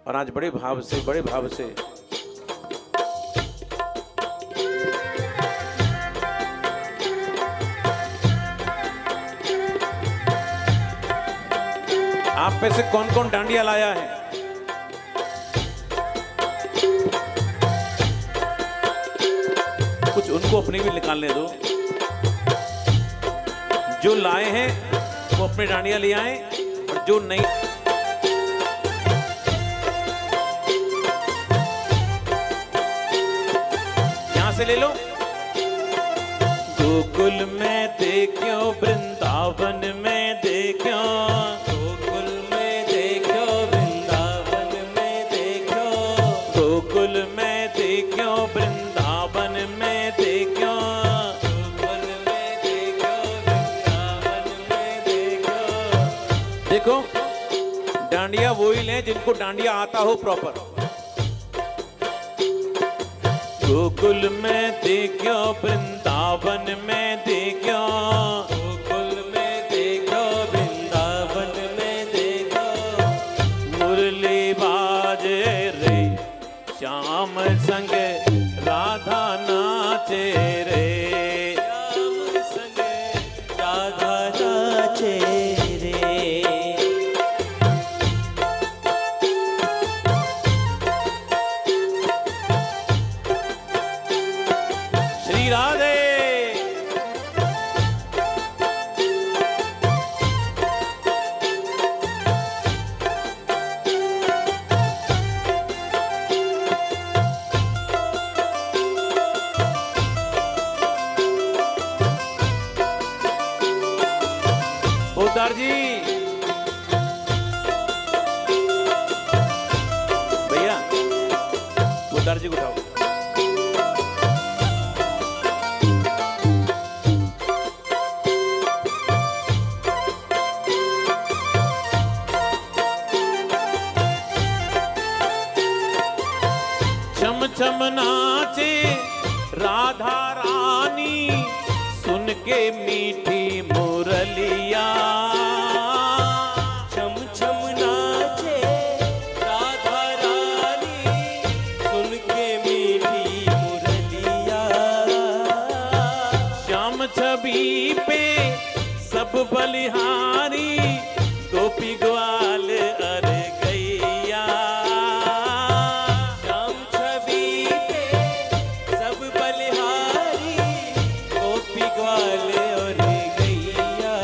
और आज बड़े भाव से आप में से कौन कौन डांडिया लाया है? कुछ उनको अपनी भी निकालने दो। जो लाए हैं वो अपने डांडिया ले आए, और जो नहीं यहां से ले लो। गोकुल में देखो, वृंदावन में देखो, गोकुल में देखो, वृंदावन में देखो, गोकुल में देखो, वृंदावन में देखो, गोकुल में देखो, वृंदावन में देखो। देखो डांडिया वो ही लें जिनको डांडिया आता हो प्रॉपर। गोकुल में देखो, वृंदावन में देखो, गोकुल में देखो, वृंदावन में देखो, मुरली बाजे रे, श्याम संग राधा नाचे रे, श्याम संग राधा नाचे रे। श्री राधे। पोदार जी, भैया पोदार जी को उठाओ। छम छम नाचे राधा रानी, सुन के मीठी मुरलिया। छम छम नाचे राधा रानी, सुन के मीठी मुरलिया। श्याम छवि पे सब बलिहारी, गोपी ग्वाल अर गैया। श्याम छवि पे सब बलिहारी, गोपी ग्वाल और गैया।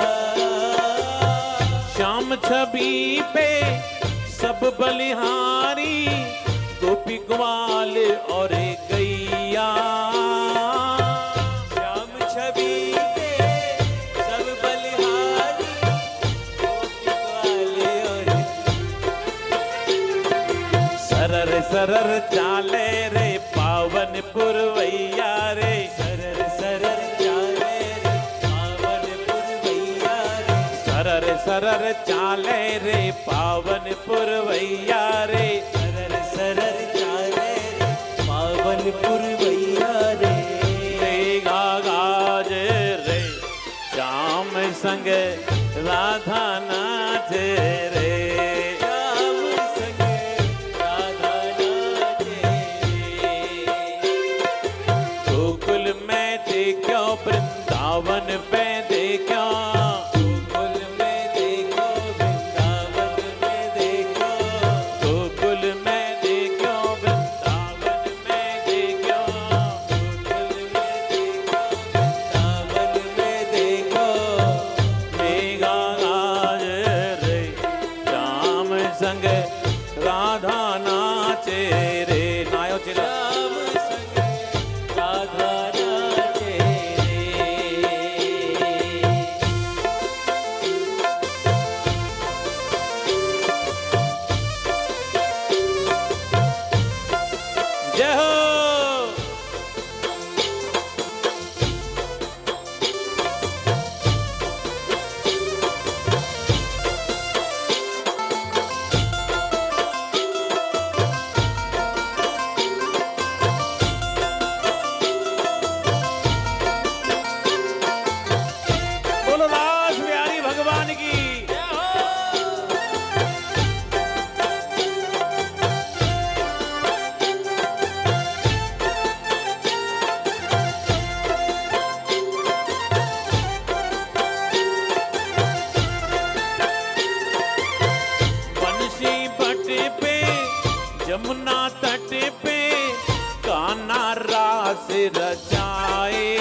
श्याम छवि पे सब बलिहारी, गोपी ग्वाल और गैया। श्याम छवि पे सब बलिहारी, गोपी ग्वाल और। सरर सरर चाले रे पावन पुरवैया रे, सरर सरर चाले रे पावन पुरवैया रे। सरर सरर चाले रे पावन पुरवैया रे। सरर सरर चाले रे पावन पुरवैया रे। देगा गाज रे, श्याम संग राधा नाच रे। श्याम संग राधा नाचे रे। गोकुल में देखो, वृंदावन में देखो, गोकुल में देखो, वृंदावन में देखो, गोकुल में देखो, वृंदावन में देखो, गोकुल में देखो, वृंदावन में देखो। देगा गाज रे, श्याम संग राधा नाचे रे। नायो चिला श्याम संग राधा नाचे रे। जय हो। यमुना तट पे कान्हा रास रचाए।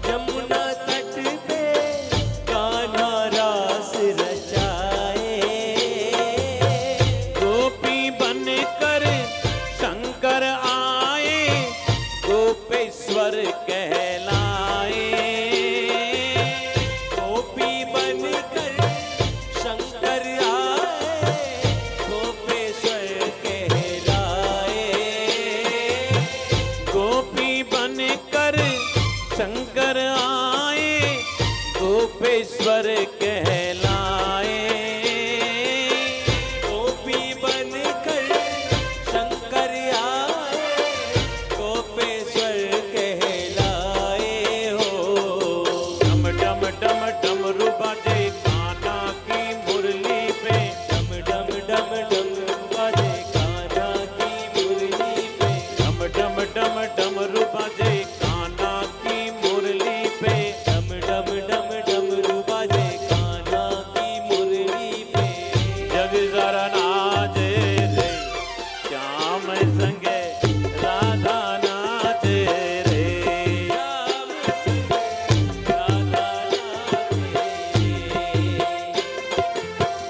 यमुना तट पे कान्हा रास रचाए। गोपी बनकर शंकर आए, गोपेश्वर कहलाए। गोपी बनकर शंकर आए, गोपेश्वर कहलाए। गोपी बनकर शंकर आए, गोपेश्वर कहलाए। गोपी बनकर शंकर आए, गोपेश्वर कहलाए हो। डम डम डम डमरू बाजे कान्हा की मुरली पे। डम डम डम डम बाजे कान्हा की मुरली पे। डम डम डम डमरू बाजे कान्हा की मुरली पे। डम डम डम डमरू बाजे कान्हा की मुरली पे। जग जरा नाचे रे, श्याम संगे राधा नाचे रे। श्याम संग राधा नाचे।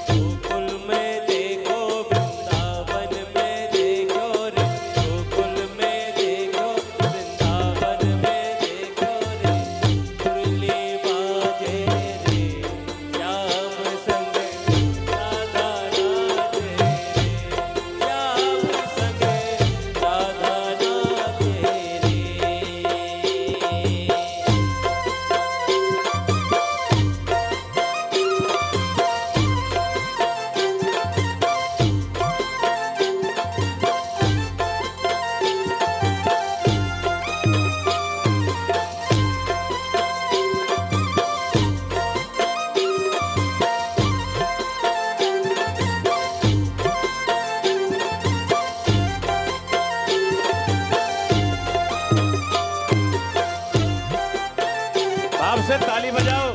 गोकुल में देखो, वृंदावन में देखो रे। गोकुल में देखो, वृंदावन में देखो रे। मुरली बाजे रे, श्याम संग राधा नाचे रे। श्याम संग राधा नाचे रे। आप से ताली बजाओ।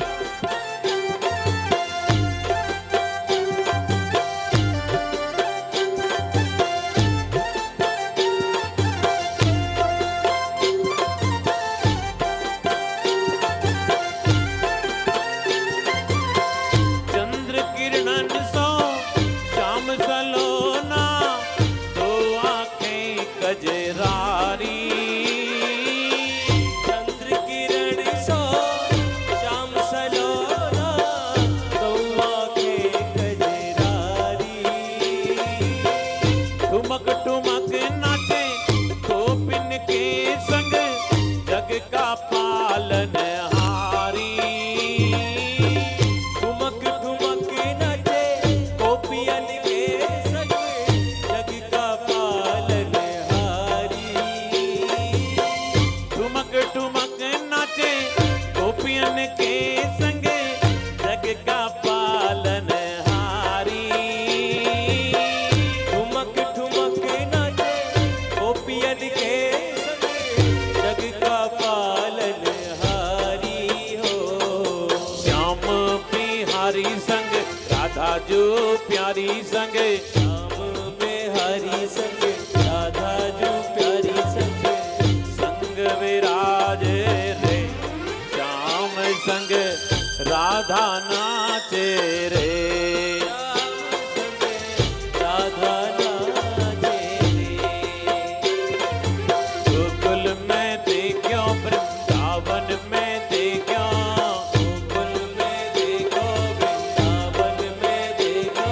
चंद्र किरणन सो श्याम सलोना, दो आंखें कजरारी। चंद्र किरण सो श्याम सलोना, दो आंखें कजरारी। ठुमक ठुमक नाचे गोपिन के संग, जग का पालनहारी। ठुमक ठुमक नाचे गोपियन के संग, जग का पालनहारी। ठुमक ठुमक नाचे गोपियन के संग, जग का पालनहारी। ठुमक ठुमक नाचे गोपियन के संग, जग का पालनहारी हो। श्याम बिहारी संग राधा जो प्यारी संग। श्याम बिहारी संग राधा जो प्यारी संग। संग विराज रे, श्याम संग राधा नाचे रे। राधा नाचे रे। गोकुल में देखो, वृंदावन में देखो। गोकुल में देखो, वृंदावन में देखो।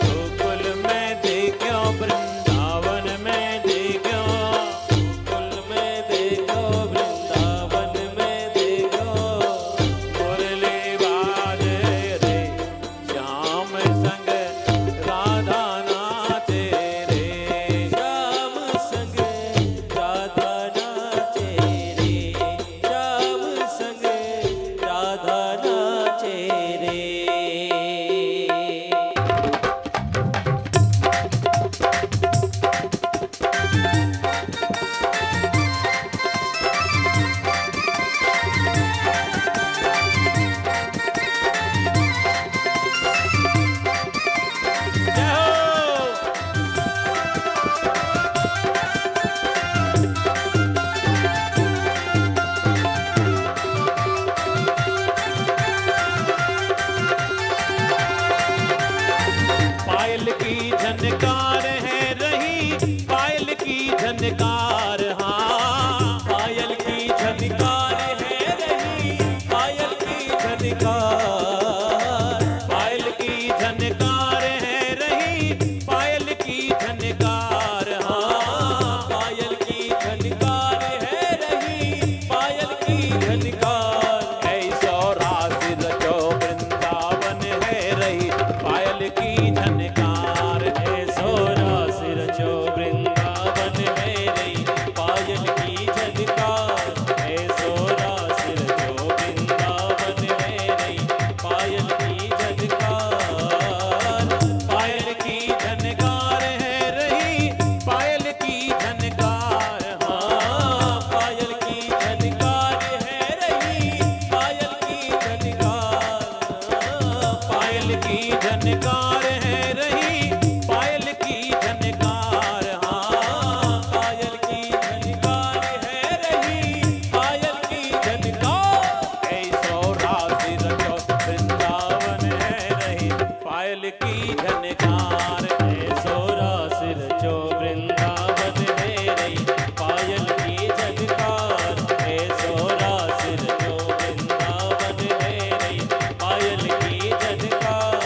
गोकुल में देखो, वृंदावन में देखो। गोकुल में देखो, वृंदावन में देखो। मुरली बाजे रे, श्याम पायल की झनकार है रही, पायल की झनकार। हाँ, पायल की झनकार है रही, पायल की झनकार। पायल की झनकार है रही, पायल की झनकार। हाँ, पायल की झनकार है रही, पायल की झनकार। ऐसो रास रचो वृंदावन है रही, पायल की झनकार। ऐसो रास रचो वृंदावन है रही, पायल की झनकार। ऐसो रास रचो वृंदावन है रही, पायल की झनकार। पायल की झनकार है रही, पायल की झनकार। हाँ, पायल की झनकार है रही, पायल की झनकार। पायल की झनकार है रही, पायल की झनकार। हाँ, पायल की झनकार है रही, पायल की झनकार। ऐसो रास रचो वृंदावन है रही, पायल की झनकार। ऐसो रास रचो वृंदावन है रही, पायल की झनकार। ऐसो रास रचो वृंदावन है रही, पायल की झनकार।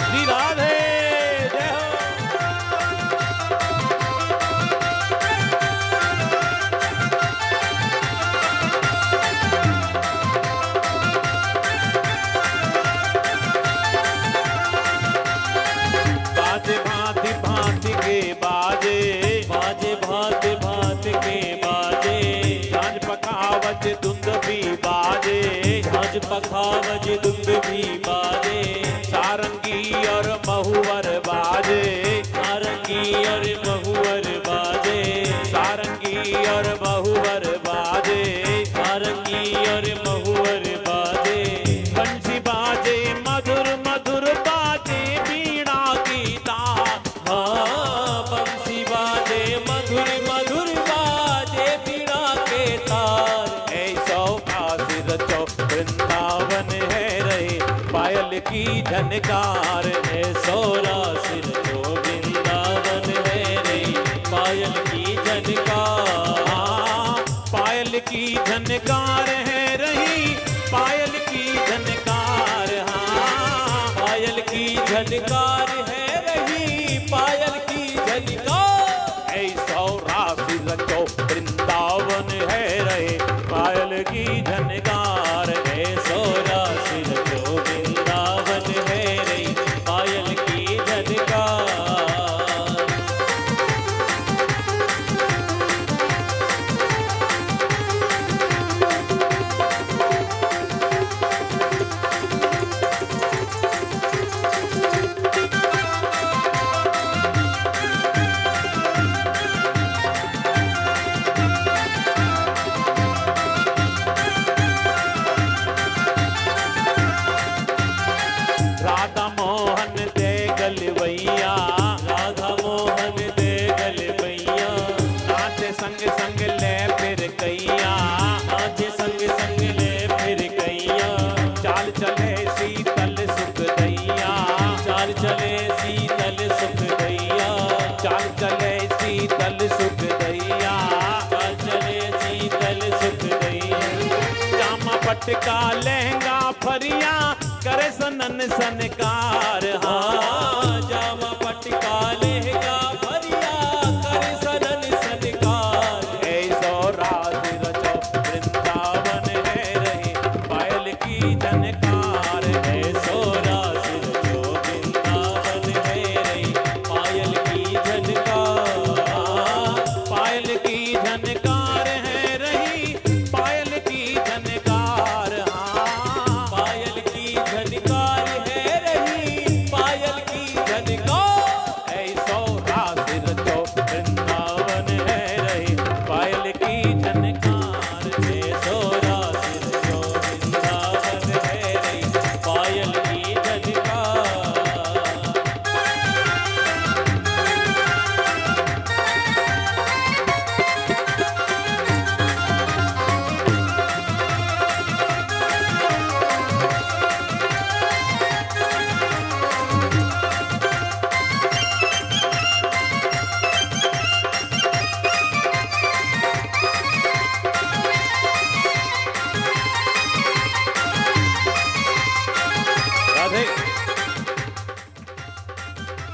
श्री राधे जय हो। बाजे भांति भांति के बाजे, बाजे भात भात के बाजे, झांझ पखावज धुंध भी बाजे, झांझ पखावज धुंध भी बाजे। सारंगी और महुवर बाजे, नारंगी और महुअर बाजे, सारंगी और महुवर बाजे, नारंगी और महुअर बाजे। बंसी बाजे मधुर मधुर बाजे बीणा की तार। हाँ, बंसी बाजे मधुर मधुर बाजे, बीणा के तार। ऐसो रास रचो वृंदावन है रही, पायल की झनकार। ऐसो रास रचो वृंदावन है रही, पायल की झनकार। हाँ, पायल की झनकार है रही, पायल की झनकार। हाँ, पायल की झनकार है रही, पायल की झनकार। ऐसो रास रचो वृंदावन है रहे, पायल की झनकार। ऐसो रास रचो वृंदावन है रही, पायल की झनकार। राधा मोहन दे गलवैया, राधा मोहन दे गलवैया, नाच संग संग ले फिर कैया, नाच संग संग ले फिर कैया। चाल चले शीतल सुख दैया, चाल चले शीतल सुख दैया, चाल चले शीतल सुख दैया। चाल चले शीतल सुख दैया। जामा पटका लहंगा फरिया करे सनन सनकार। हाँ, जामा पटका लहंगा भरिया, कर सनन सनकार। ऐसो रास रचो वृंदावन है रही, पायल की झनकार। ऐसो रास रचो वृंदावन है रही, पायल की झनकार। पायल की झनकार है रही, पायल की झनकार। हाँ, पायल की झनकार है रही, पायल की झनकार। ऐसो रास रचो वृंदावन है रही, पायल की झनकार। ऐसो रास रचो वृंदावन है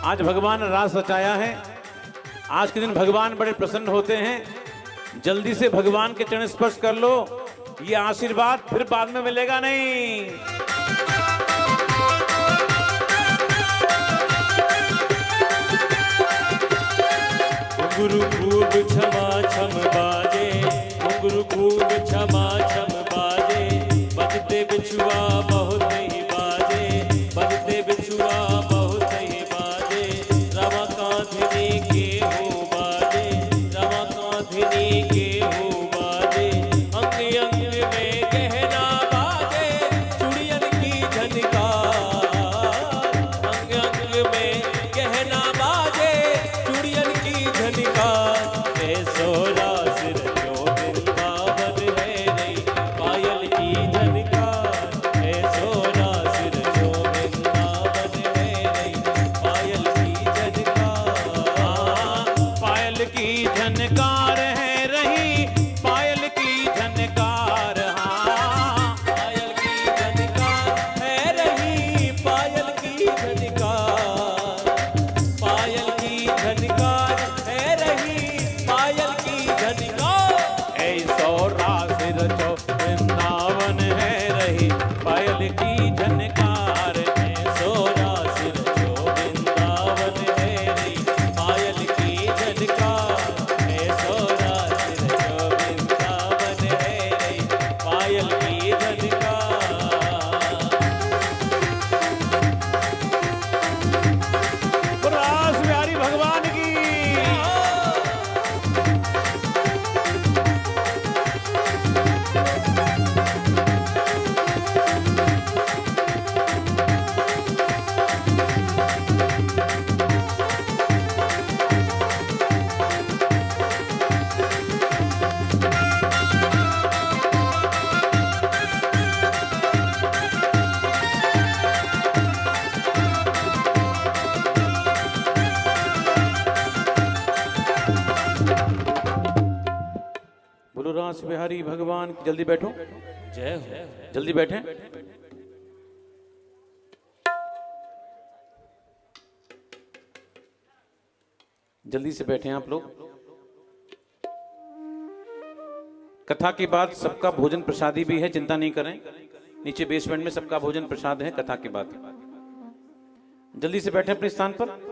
आज भगवान ने रास रचाया है। आज के दिन भगवान बड़े प्रसन्न होते हैं। जल्दी से भगवान के चरण स्पर्श कर लो, ये आशीर्वाद फिर बाद में मिलेगा नहीं। घुंघरू खूब छमा छम बाजे, घुंघरू खूब छमा छम बाजे, बजते बिछुआ बहुत ही बाजे, बजते बिछुआ बहुत ही बाजे, रवा कांधनी के हो बाजे, रवा कांधनी के हो बाजे, अंग अंग में गहना बाजे, चुड़ियन की झनकार, अंग अंग में गहना बाजे, चुड़ियन की झनकार, ऐसो रास रचो वृंदावन है रे, पायल की झनकार, ऐसो रास रचो वृंदावन है रे, पायल की झनकार, पायल की झनकार है रही, पायल की झनकार। हाँ, पायल की झनकार है रही, पायल की झनकार, पायल की झनकार है रही, पायल की झनकार, ऐसो रास रचो वृंदावन है रही, पायल की झनकार। ऐसो रास रचो वृंदावन है रे, पायल की झनकार, ऐसो रास रचो वृंदावन है रे, पायल की झनकार। रास बिहारी भगवान की। बोलो रास बिहारी भगवान की। जल्दी बैठो, जय हो। जल्दी बैठे। जल्दी से बैठे आप लोग। कथा के बाद सबका भोजन प्रसादी भी है, चिंता नहीं करें। नीचे बेसमेंट में सबका भोजन प्रसाद है कथा के बाद। जल्दी से बैठे अपने स्थान पर।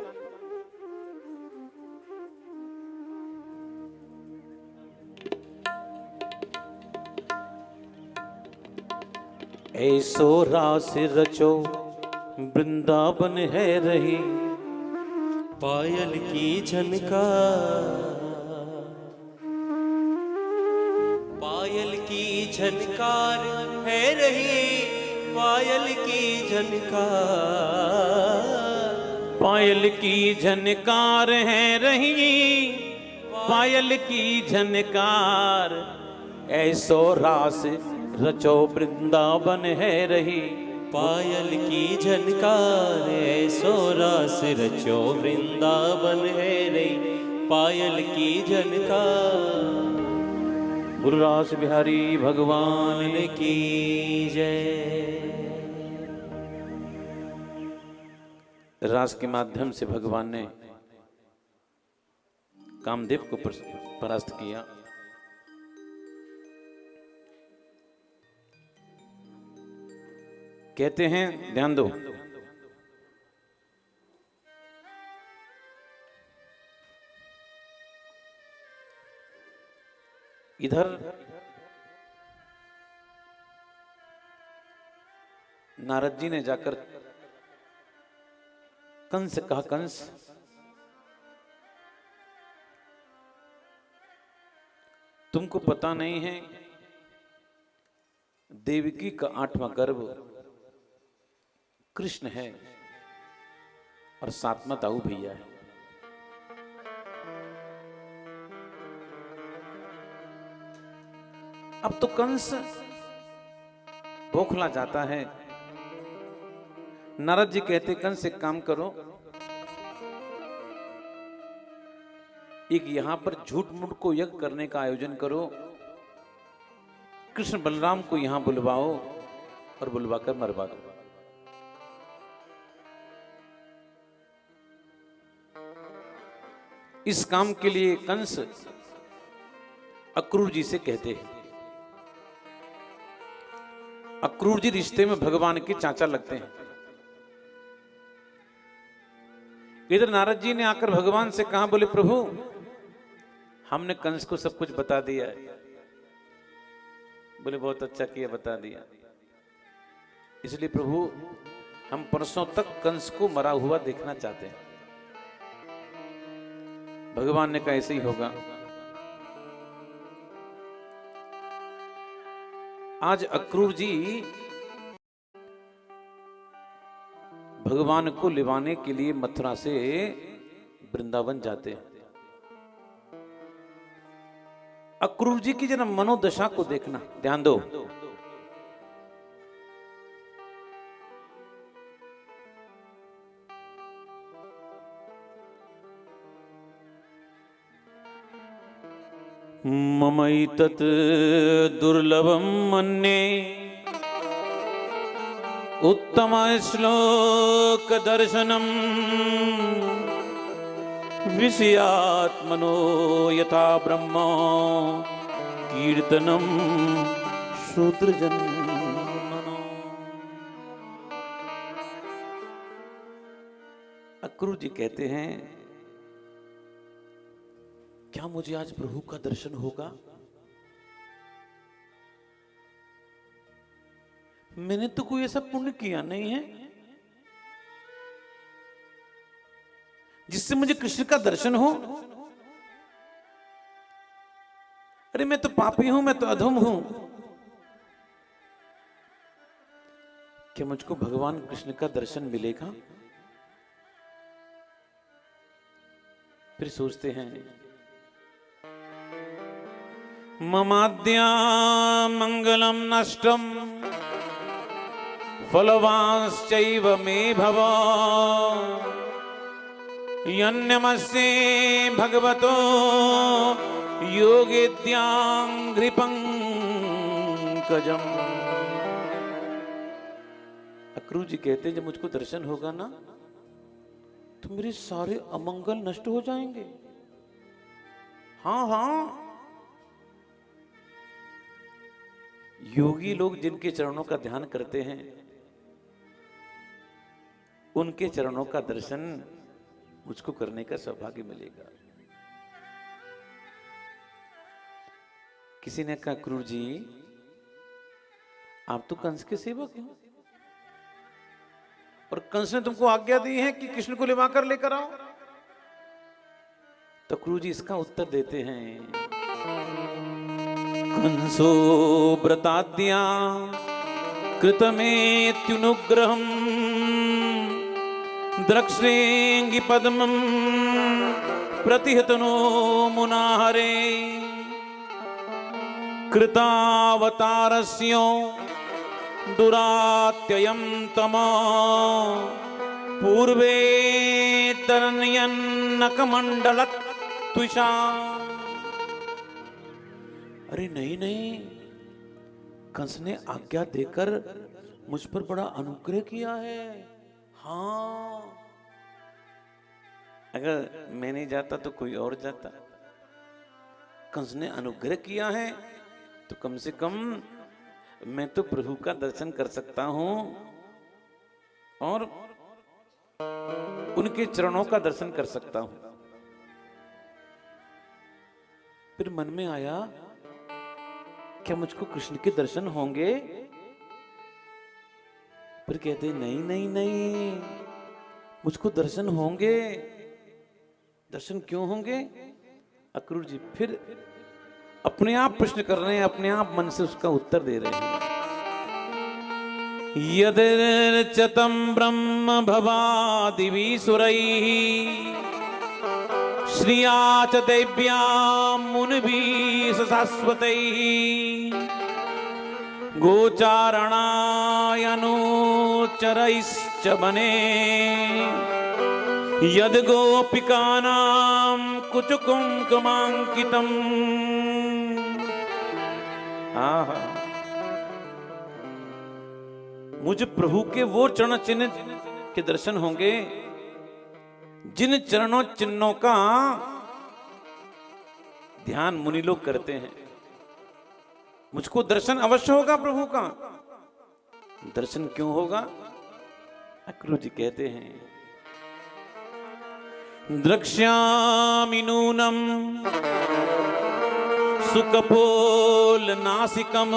ऐसो रास रचो वृंदावन है रही, पायल की झनकार, पायल की झनकार है रही, पायल की झनकार, पायल की झनकार है रही, पायल की झनकार। ऐसो रास रचो वृंदावन है रही, पायल की झनकार, ऐसो रास रचो वृंदावन है रे, पायल की झनकार। गुरु रास बिहारी भगवान भगवान की जय। रास के माध्यम से भगवान ने कामदेव को परास्त किया। कहते हैं, ध्यान दो, इधर नारद जी ने जाकर कंस से कहा, कंस तुमको पता नहीं है देवकी का 8वां गर्भ कृष्ण है और 7वां ताऊ भैया है। अब तो कंस बौखला जाता है। नारद जी कहते, कंस एक काम करो, एक यहां पर झूठ मूठ को यज्ञ करने का आयोजन करो, कृष्ण बलराम को यहां बुलवाओ और बुलवाकर मरवा दो। इस काम के लिए कंस अक्रूर जी से कहते हैं। अक्रूर जी रिश्ते में भगवान के चाचा लगते हैं। इधर नारद जी ने आकर भगवान से कहा, बोले प्रभु हमने कंस को सब कुछ बता दिया है। बोले बहुत अच्छा किया, बता दिया। इसलिए प्रभु हम परसों तक कंस को मरा हुआ देखना चाहते हैं। भगवान ने कहा ऐसे ही होगा। आज अक्रूर जी भगवान को लिवाने के लिए मथुरा से वृंदावन जाते हैं। अक्रूर जी की जरा मनोदशा को देखना, ध्यान दो। ममैतत् दुर्लभम मन्ये उत्तम श्लोक दर्शनम विषयात्मनो यथा ब्रह्म कीर्तनम शूद्रजन्मनो। अक्रूर जी कहते हैं, क्या मुझे आज प्रभु का दर्शन होगा? मैंने तो कोई ऐसा पुण्य किया नहीं है जिससे मुझे कृष्ण का दर्शन हो। अरे मैं तो पापी हूं, मैं तो अधम हूं। क्या मुझको भगवान कृष्ण का दर्शन मिलेगा? फिर सोचते हैं, ममाद्या मंगलम नष्टम फलवांश्चैव मे भव यन्नमस्ये भगवतो योगिद्यांघ्रि पंकजम। अक्रूर जी कहते हैं, जब मुझको दर्शन होगा ना तो मेरे सारे अमंगल नष्ट हो जाएंगे। हाँ हाँ, योगी लोग जिनके चरणों का ध्यान करते हैं उनके चरणों का दर्शन मुझको करने का सौभाग्य मिलेगा। किसी ने कहा, अक्रूर जी आप तो कंस के सेवक हैं और कंस ने तुमको आज्ञा दी है कि कृष्ण को लिवा कर लेकर आओ। तो अक्रूर जी इसका उत्तर देते हैं, कंसो व्रताद्या कृतमेत्युनुग्रहम् द्रक्ष्रेंगि पद्मं प्रतिहतनो मुनाहरे कृतावतारस्य दुरात्ययं तमा पूर्वे तरण्यन्नकमण्डलत् त्विषा। अरे नहीं नहीं, कंस ने आज्ञा देकर मुझ पर बड़ा अनुग्रह किया है। हाँ, अगर मैं नहीं जाता तो कोई और जाता। कंस ने अनुग्रह किया है तो कम से कम मैं तो प्रभु का दर्शन कर सकता हूं और उनके चरणों का दर्शन कर सकता हूं। फिर मन में आया, क्या मुझको कृष्ण के दर्शन होंगे? फिर कहते, नहीं नहीं नहीं, मुझको दर्शन होंगे। दर्शन क्यों होंगे? अक्रूर जी फिर अपने आप प्रश्न कर रहे हैं, अपने आप मन से उसका उत्तर दे रहे हैं। यदिर्चतं ब्रह्म भवादिवीसुरैः श्रिया च दैव्यां मुनिभिः शाश्वतैः गोचारणायनुचरैश्च वने यद् गोपिकानां कुचकुंकुमांकितम्। आहा, मुझे प्रभु के वो चरण चिन्ह के दर्शन होंगे जिन चरणों चिन्हों का ध्यान मुनि लोग करते हैं। मुझको दर्शन अवश्य होगा प्रभु का। दर्शन क्यों होगा? अक्रूर जी कहते हैं, द्रक्ष्यामि नूनम सुकपोल नासिकम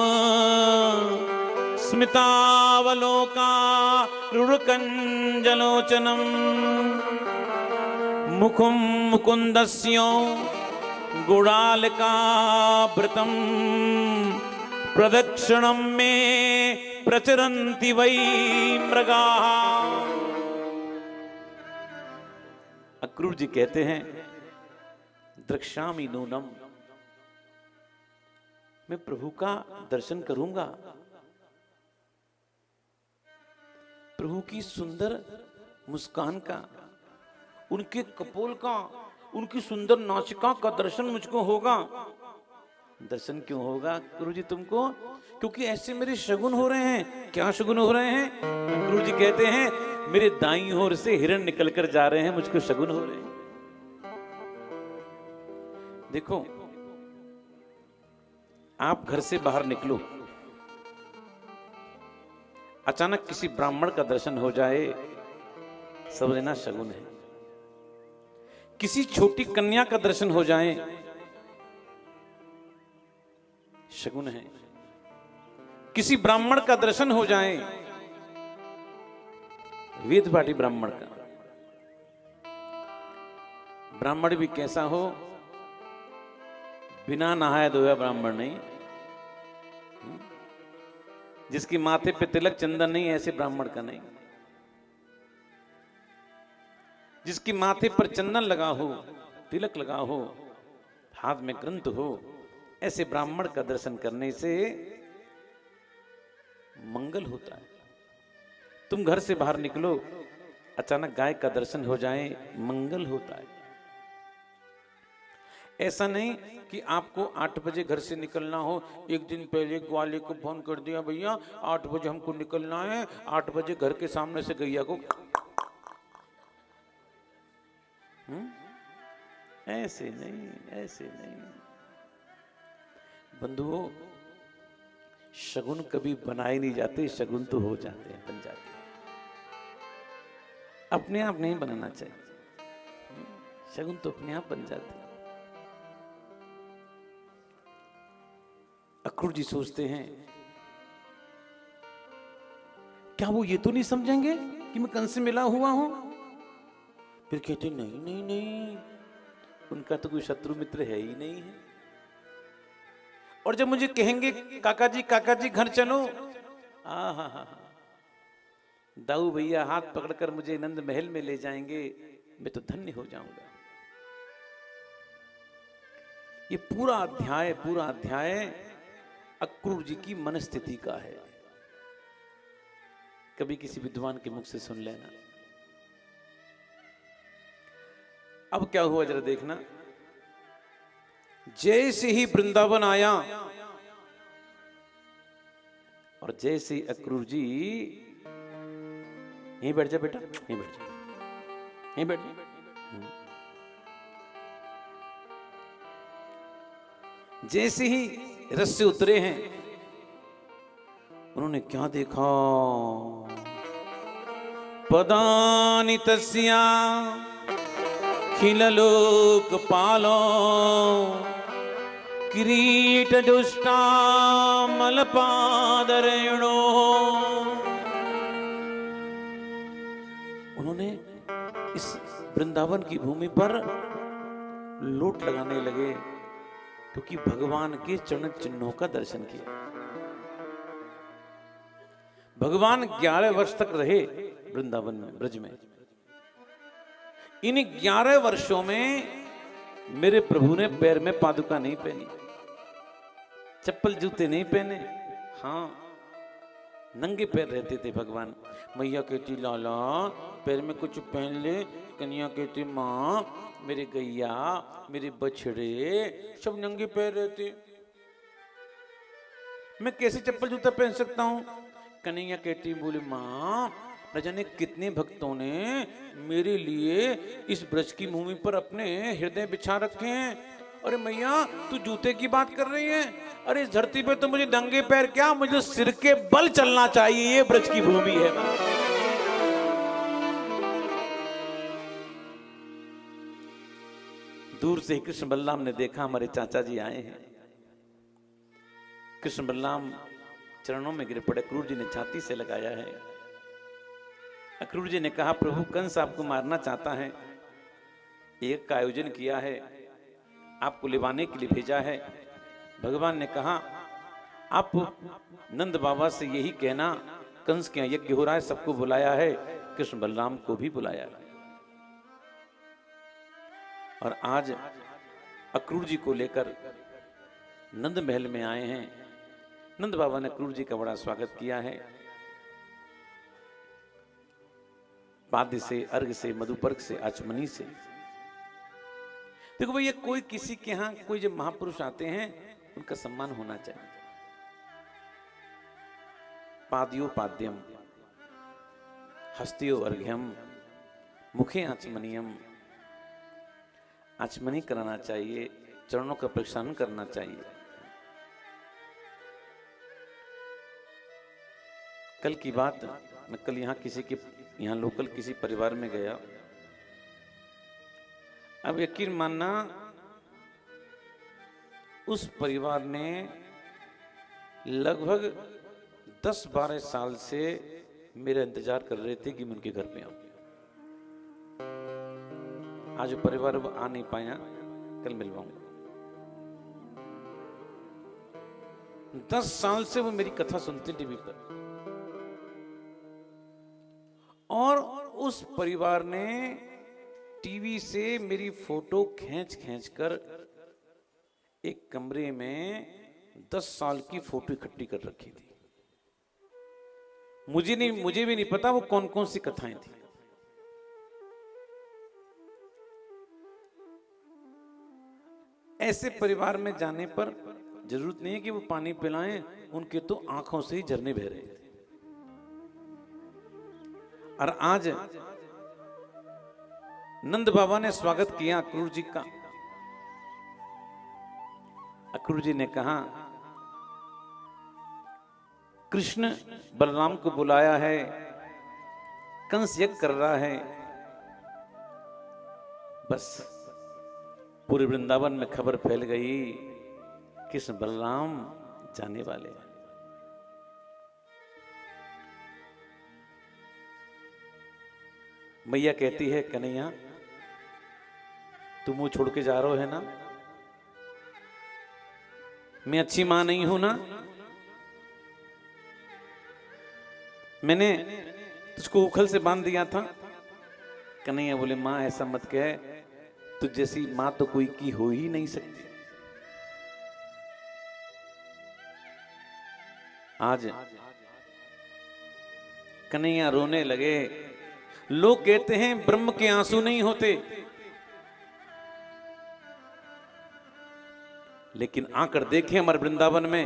स्मितावलोका रुणकंजलोचनम मुखम मुकुंदस्यो गुणालकावृतम प्रदक्षिणम में प्रचरन्ति वै मृगाः। अक्रूर जी कहते हैं, द्रक्ष्यामि नूनम, मैं प्रभु का दर्शन करूंगा। प्रभु की सुंदर मुस्कान का, उनके कपोल का, उनकी सुंदर नासिका का दर्शन मुझको होगा। दर्शन क्यों होगा गुरु जी तुमको? क्योंकि ऐसे मेरे शगुन हो रहे हैं। क्या शगुन हो रहे हैं? गुरु जी कहते हैं, मेरे दाईं ओर से हिरण निकल कर जा रहे हैं, मुझको शगुन हो रहे हैं। देखो, आप घर से बाहर निकलो, अचानक किसी ब्राह्मण का दर्शन हो जाए, समझना शगुन है। किसी छोटी कन्या का दर्शन हो जाए, शगुन है। किसी ब्राह्मण का दर्शन हो जाए, वेदपाठी ब्राह्मण का, ब्राह्मण भी कैसा हो, बिना नहाए धोया ब्राह्मण नहीं, जिसकी माथे पे तिलक चंदन नहीं, ऐसे ब्राह्मण का नहीं। जिसकी माथे पर चंदन लगा हो, तिलक लगा हो, हाथ में ग्रंथ हो, ऐसे ब्राह्मण का दर्शन करने से मंगल होता है। तुम घर से बाहर निकलो, अचानक गाय का दर्शन हो जाए, मंगल होता है। ऐसा नहीं कि आपको 8 बजे घर से निकलना हो, एक दिन पहले ग्वाले को फोन कर दिया, भैया 8 बजे हमको निकलना है, 8 बजे घर के सामने से गैया को ऐसे नहीं, ऐसे नहीं। बंधुओं, शगुन कभी बनाए नहीं जाते, शगुन तो हो जाते हैं, बन जाते हैं। अपने आप नहीं बनाना चाहिए, शगुन तो अपने आप बन जाते हैं। अक्रूर जी सोचते हैं, क्या वो ये तो नहीं समझेंगे कि मैं कंस से मिला हुआ हूं? फिर कहते नहीं नहीं नहीं, उनका तो कोई शत्रु मित्र है ही नहीं है। और जब मुझे कहेंगे काका जी घर चलो, हा, दाऊ भैया हाथ पकड़कर मुझे नंद महल में ले जाएंगे, मैं तो धन्य हो जाऊंगा। ये पूरा अध्याय अक्रूर जी की मनस्थिति का है। कभी किसी विद्वान के मुख से सुन लेना। अब क्या हुआ जरा देखना। जैसे ही वृंदावन आया और जैसे अक्रूर जी, यहीं बैठ जा बेटा, यहीं बैठ जा, यहीं बैठ जा। जैसे ही रस से उतरे हैं, उन्होंने क्या देखा? पदानि तस्या खिललोक पालो किरीट दुष्टा मलपादरेणो। उन्होंने इस वृंदावन की भूमि पर लोट लगाने लगे, क्योंकि भगवान के चरण चिन्हों का दर्शन किया। भगवान 11 वर्ष तक रहे वृंदावन में, ब्रज में। इन 11 वर्षों में मेरे प्रभु ने पैर में पादुका नहीं पहनी, चप्पल जूते नहीं पहने। हाँ, नंगे पैर रहते थे भगवान। मैया कहती लाला पैर में कुछ पहन ले, कन्या कहती माँ मेरे गैया मेरे बछड़े सब नंगे पैर रहते, मैं कैसे चप्पल जूता पहन सकता हूँ? कन्हैया कहती बोले माँ न जाने कितने भक्तों ने मेरे लिए इस ब्रज की भूमि पर अपने हृदय बिछा रखे हैं, अरे मैया तू जूते की बात कर रही है? अरे इस धरती पे तो मुझे नंगे पैर क्या, मुझे सिर के बल चलना चाहिए, ये ब्रज की भूमि है। दूर से कृष्ण बलराम ने देखा हमारे चाचा जी आए हैं। कृष्ण बलराम चरणों में गिर पड़े। क्रूर जी ने छाती से लगाया है। अक्रूर जी ने कहा, प्रभु कंस आपको मारना चाहता है, एक का आयोजन किया है, आपको लिवाने के लिए भेजा है। भगवान ने कहा, आप नंद बाबा से यही कहना, कंस के यज्ञ हो रहा है, सबको बुलाया है, कृष्ण बलराम को भी बुलाया है। और आज अक्रूर जी को लेकर नंद महल में आए हैं। नंद बाबा ने अक्रूर जी का बड़ा स्वागत किया है। पाद्य से, अर्घ से, मधुपर्क से, आचमनी से। देखो भैया, कोई किसी के यहां कोई जब महापुरुष आते हैं उनका सम्मान होना चाहिए। पाद्यो पाद्यम, हस्तियो अर्घ्यम, मुखे आचमनियम। आचमनी कराना चाहिए, चरणों का प्रक्षालन करना चाहिए। कल की बात, मैं कल यहाँ किसी के यहाँ लोकल किसी परिवार में गया। अब यकीन मानना, उस परिवार ने लगभग 10-12 साल से मेरा इंतजार कर रहे थे कि मैं उनके घर पे आऊं। आज वो परिवार वो आ नहीं पाया, कल मिलवाऊंगा। 10 साल से वो मेरी कथा सुनते टीवी पर, और उस परिवार ने टीवी से मेरी फोटो खींच खींच कर एक कमरे में 10 साल की फोटो इकट्ठी कर रखी थी। मुझे भी नहीं पता वो कौन कौन सी कथाएं थी। ऐसे परिवार में जाने पर जरूरत नहीं है कि वो पानी पिलाएं, उनके तो आंखों से ही झरने बह रहे थे। और आज नंद बाबा ने स्वागत किया अक्रूर जी का। अक्रूर जी ने कहा, कृष्ण बलराम को बुलाया है, कंस यज्ञ कर रहा है। बस पूरे वृंदावन में खबर फैल गई, कृष्ण बलराम जाने वाले हैं। मैया कहती है, कन्हैया तुम मुंह छोड़ के जा रहे हो है ना, मैं अच्छी मां नहीं हूं ना, मैंने तुझको उखल से बांध दिया था। कन्हैया बोले, मां ऐसा मत कह, तुझ जैसी मां तो कोई की हो ही नहीं सकती। आज कन्हैया रोने लगे। लोग कहते हैं ब्रह्म के आंसू नहीं होते, लेकिन आकर देखें हमारे वृंदावन में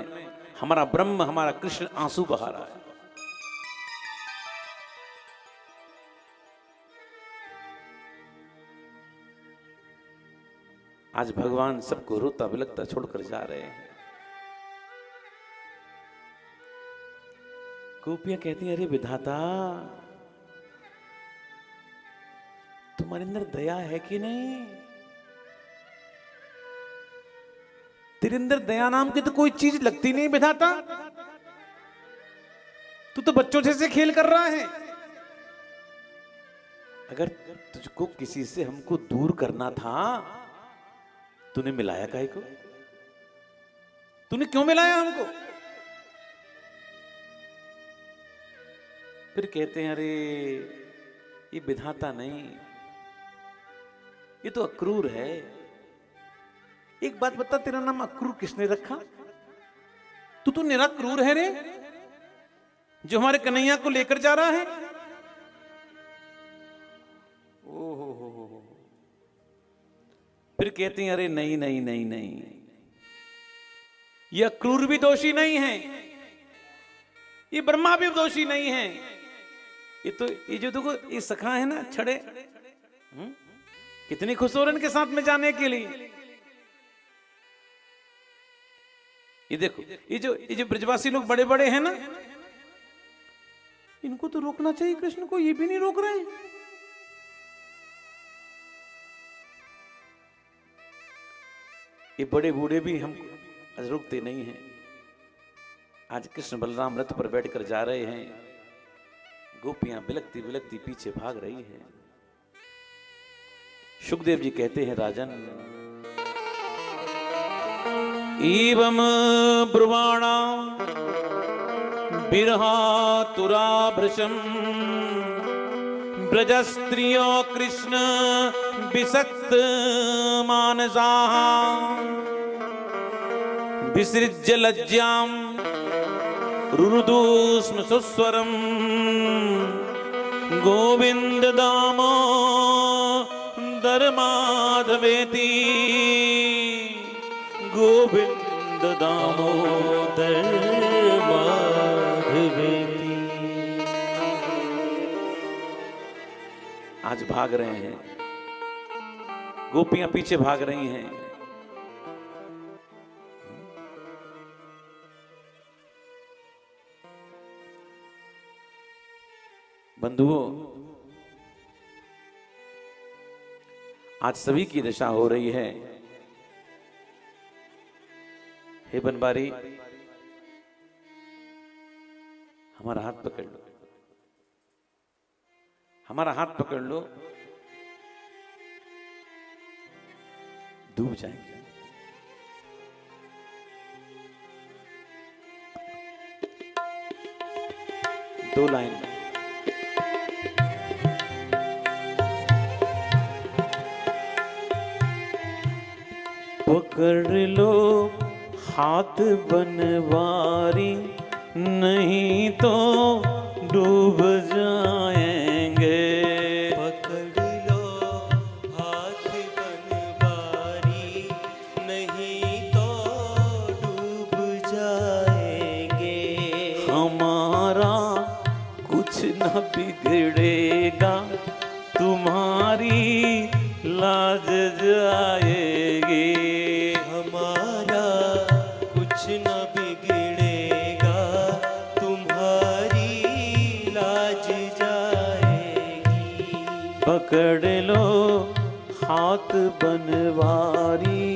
हमारा ब्रह्म, हमारा कृष्ण आंसू बहा रहा है। आज भगवान सबको रोता बिलखता छोड़कर जा रहे हैं। गोपियां कहती हैं, अरे विधाता तुम्हारे अंदर दया है कि नहीं? तेरे अंदर दया नाम की तो कोई चीज लगती नहीं विधाता। तू तो बच्चों से खेल कर रहा है। अगर तुझको किसी से हमको दूर करना था, तूने मिलाया काहे को? तूने क्यों मिलाया हमको? फिर कहते हैं, अरे ये विधाता नहीं, ये तो अक्रूर है। एक बात बता, तेरा नाम अक्रूर किसने रखा? तू तो निरा क्रूर है रे, जो हमारे कन्हैया को लेकर जा रहा है। ओहो। फिर कहते हैं, अरे नहीं नहीं नहीं नहीं, ये अक्रूर भी दोषी नहीं है, ये ब्रह्मा भी दोषी नहीं है। ये तो ये जो देखो ये सखा है ना, छड़े कितनी खुश हो रहे इनके साथ में जाने के लिए। ये देखो, ये जो ब्रजवासी लोग बड़े बड़े हैं ना, इनको तो रोकना चाहिए कृष्ण को, ये भी नहीं रोक रहे हैं। ये बड़े बूढ़े भी हम रुकते नहीं हैं। आज कृष्ण बलराम रथ पर बैठकर जा रहे हैं, गोपियां बिलकती बिलकती पीछे भाग रही हैं। सुखदेव जी कहते हैं, राजन एवं ब्रुवाणा बिरहातुराभृशं ब्रजस्त्रियो कृष्ण विसक्त मानसाः विसृज्य लज्जां रुरुदुस्म सुस्वरं गोविंद दामोदर माधवेति गोविंद दामोदर माधवेति। आज भाग रहे हैं, गोपियां पीछे भाग रही हैं। बंधुओं, आज सभी की दशा हो रही है। हे बनबारी, हमारा हाथ पकड़ लो, हमारा हाथ पकड़ लो, डूब जाएंगे। दो लाइन पकड़ लो हाथ बनवारी, नहीं तो डूब जाएंगे। पकड़ लो हाथ बनवारी, नहीं तो डूब जाएंगे। हमारा कुछ न बिगड़ेगा, तुम्हारी लाज जाएगी। हमारा कुछ न बिगड़ेगा, तुम्हारी लाज जाएगी। पकड़ लो हाथ बनवारी।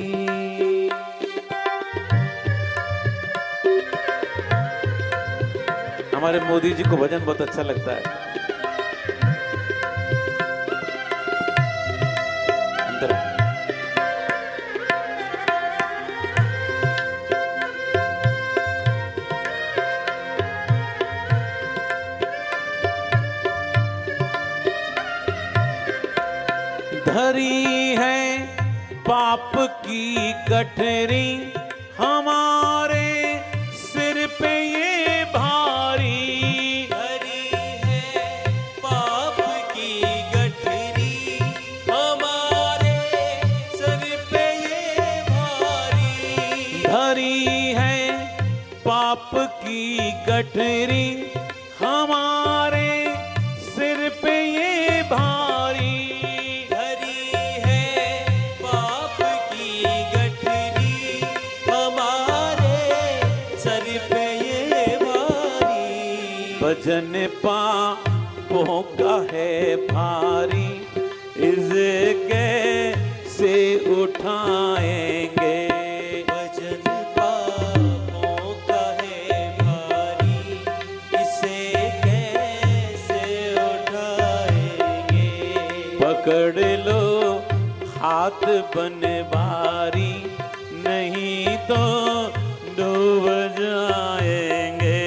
हमारे मोदी जी को भजन बहुत अच्छा लगता है। अंदर धरी है पाप की गठरी, हमारे सिर पे ये भारी। धरी है पाप की गठरी, हमारे सर पे ये भारी। धरी है पाप की गठरी, हमारे सिर पे ये भारी। भजन पापों का है भारी, इसे कैसे उठाएंगे। भजन पापों का है भारी, इसे कैसे उठाएंगे। पकड़ लो हाथ बनवारी, नहीं तो डूब जाएंगे।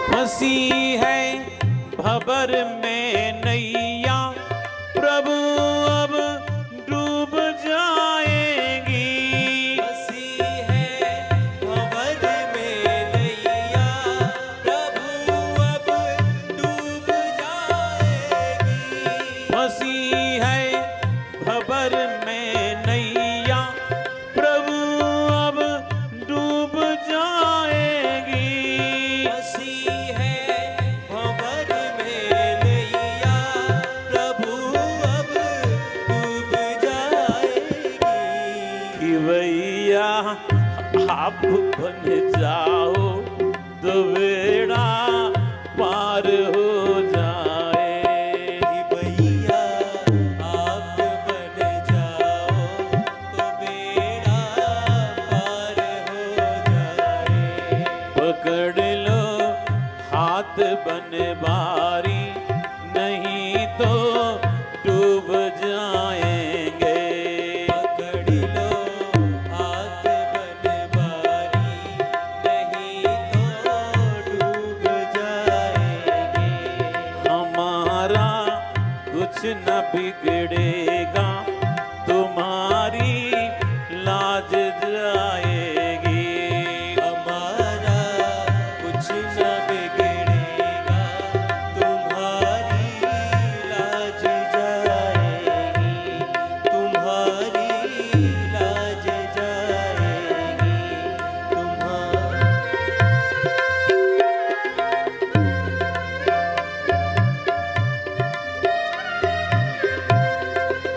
फंसी है भंवर में नैया, प्रभु अब डूब जाएगी। फंसी है भंवर में नैया, बन जाओ तो बेड़ा पार हो जाए। भैया आप बन जाओ तो बेड़ा पार हो जाए। पकड़ लो हाथ बन बारी, नहीं तो डूब जाएंगे। पकड़ लो हाथ बनवारी, नहीं तो डूब जाएंगे। हमारा कुछ न बिगड़ेगा, तुम्हारी लाज जाएगी। हमारा कुछ न बिगड़ेगा, तुम्हारी लाज जाएगी। तुम्हारी लाज जाएगी।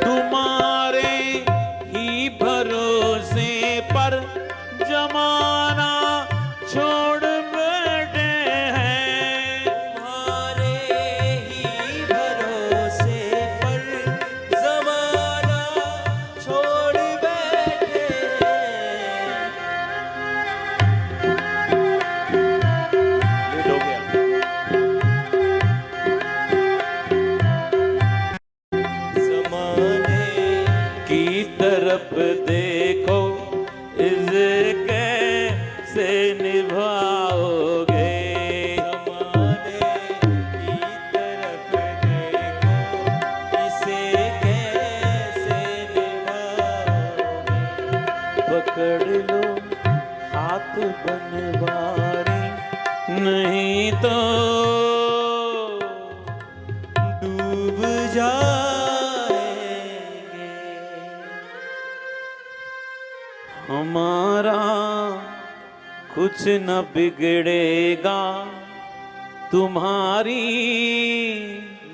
तुम्हारे ही भरोसे पर जमाना छोड़ बैठे हैं। तुम्हारे ही भरोसे पर ज़माना छोड़ बैठे हैं। लेट हो गया। ज़माने की तरफ देखो, इसे कैसे निभाओगे। ज़माने की तरफ देखो, इसे कैसे निभाओगे। पकड़ लो हाथ बनवारी, नहीं तो डूब जाएंगे। हमारा कुछ न बिगड़ेगा, तुम्हारी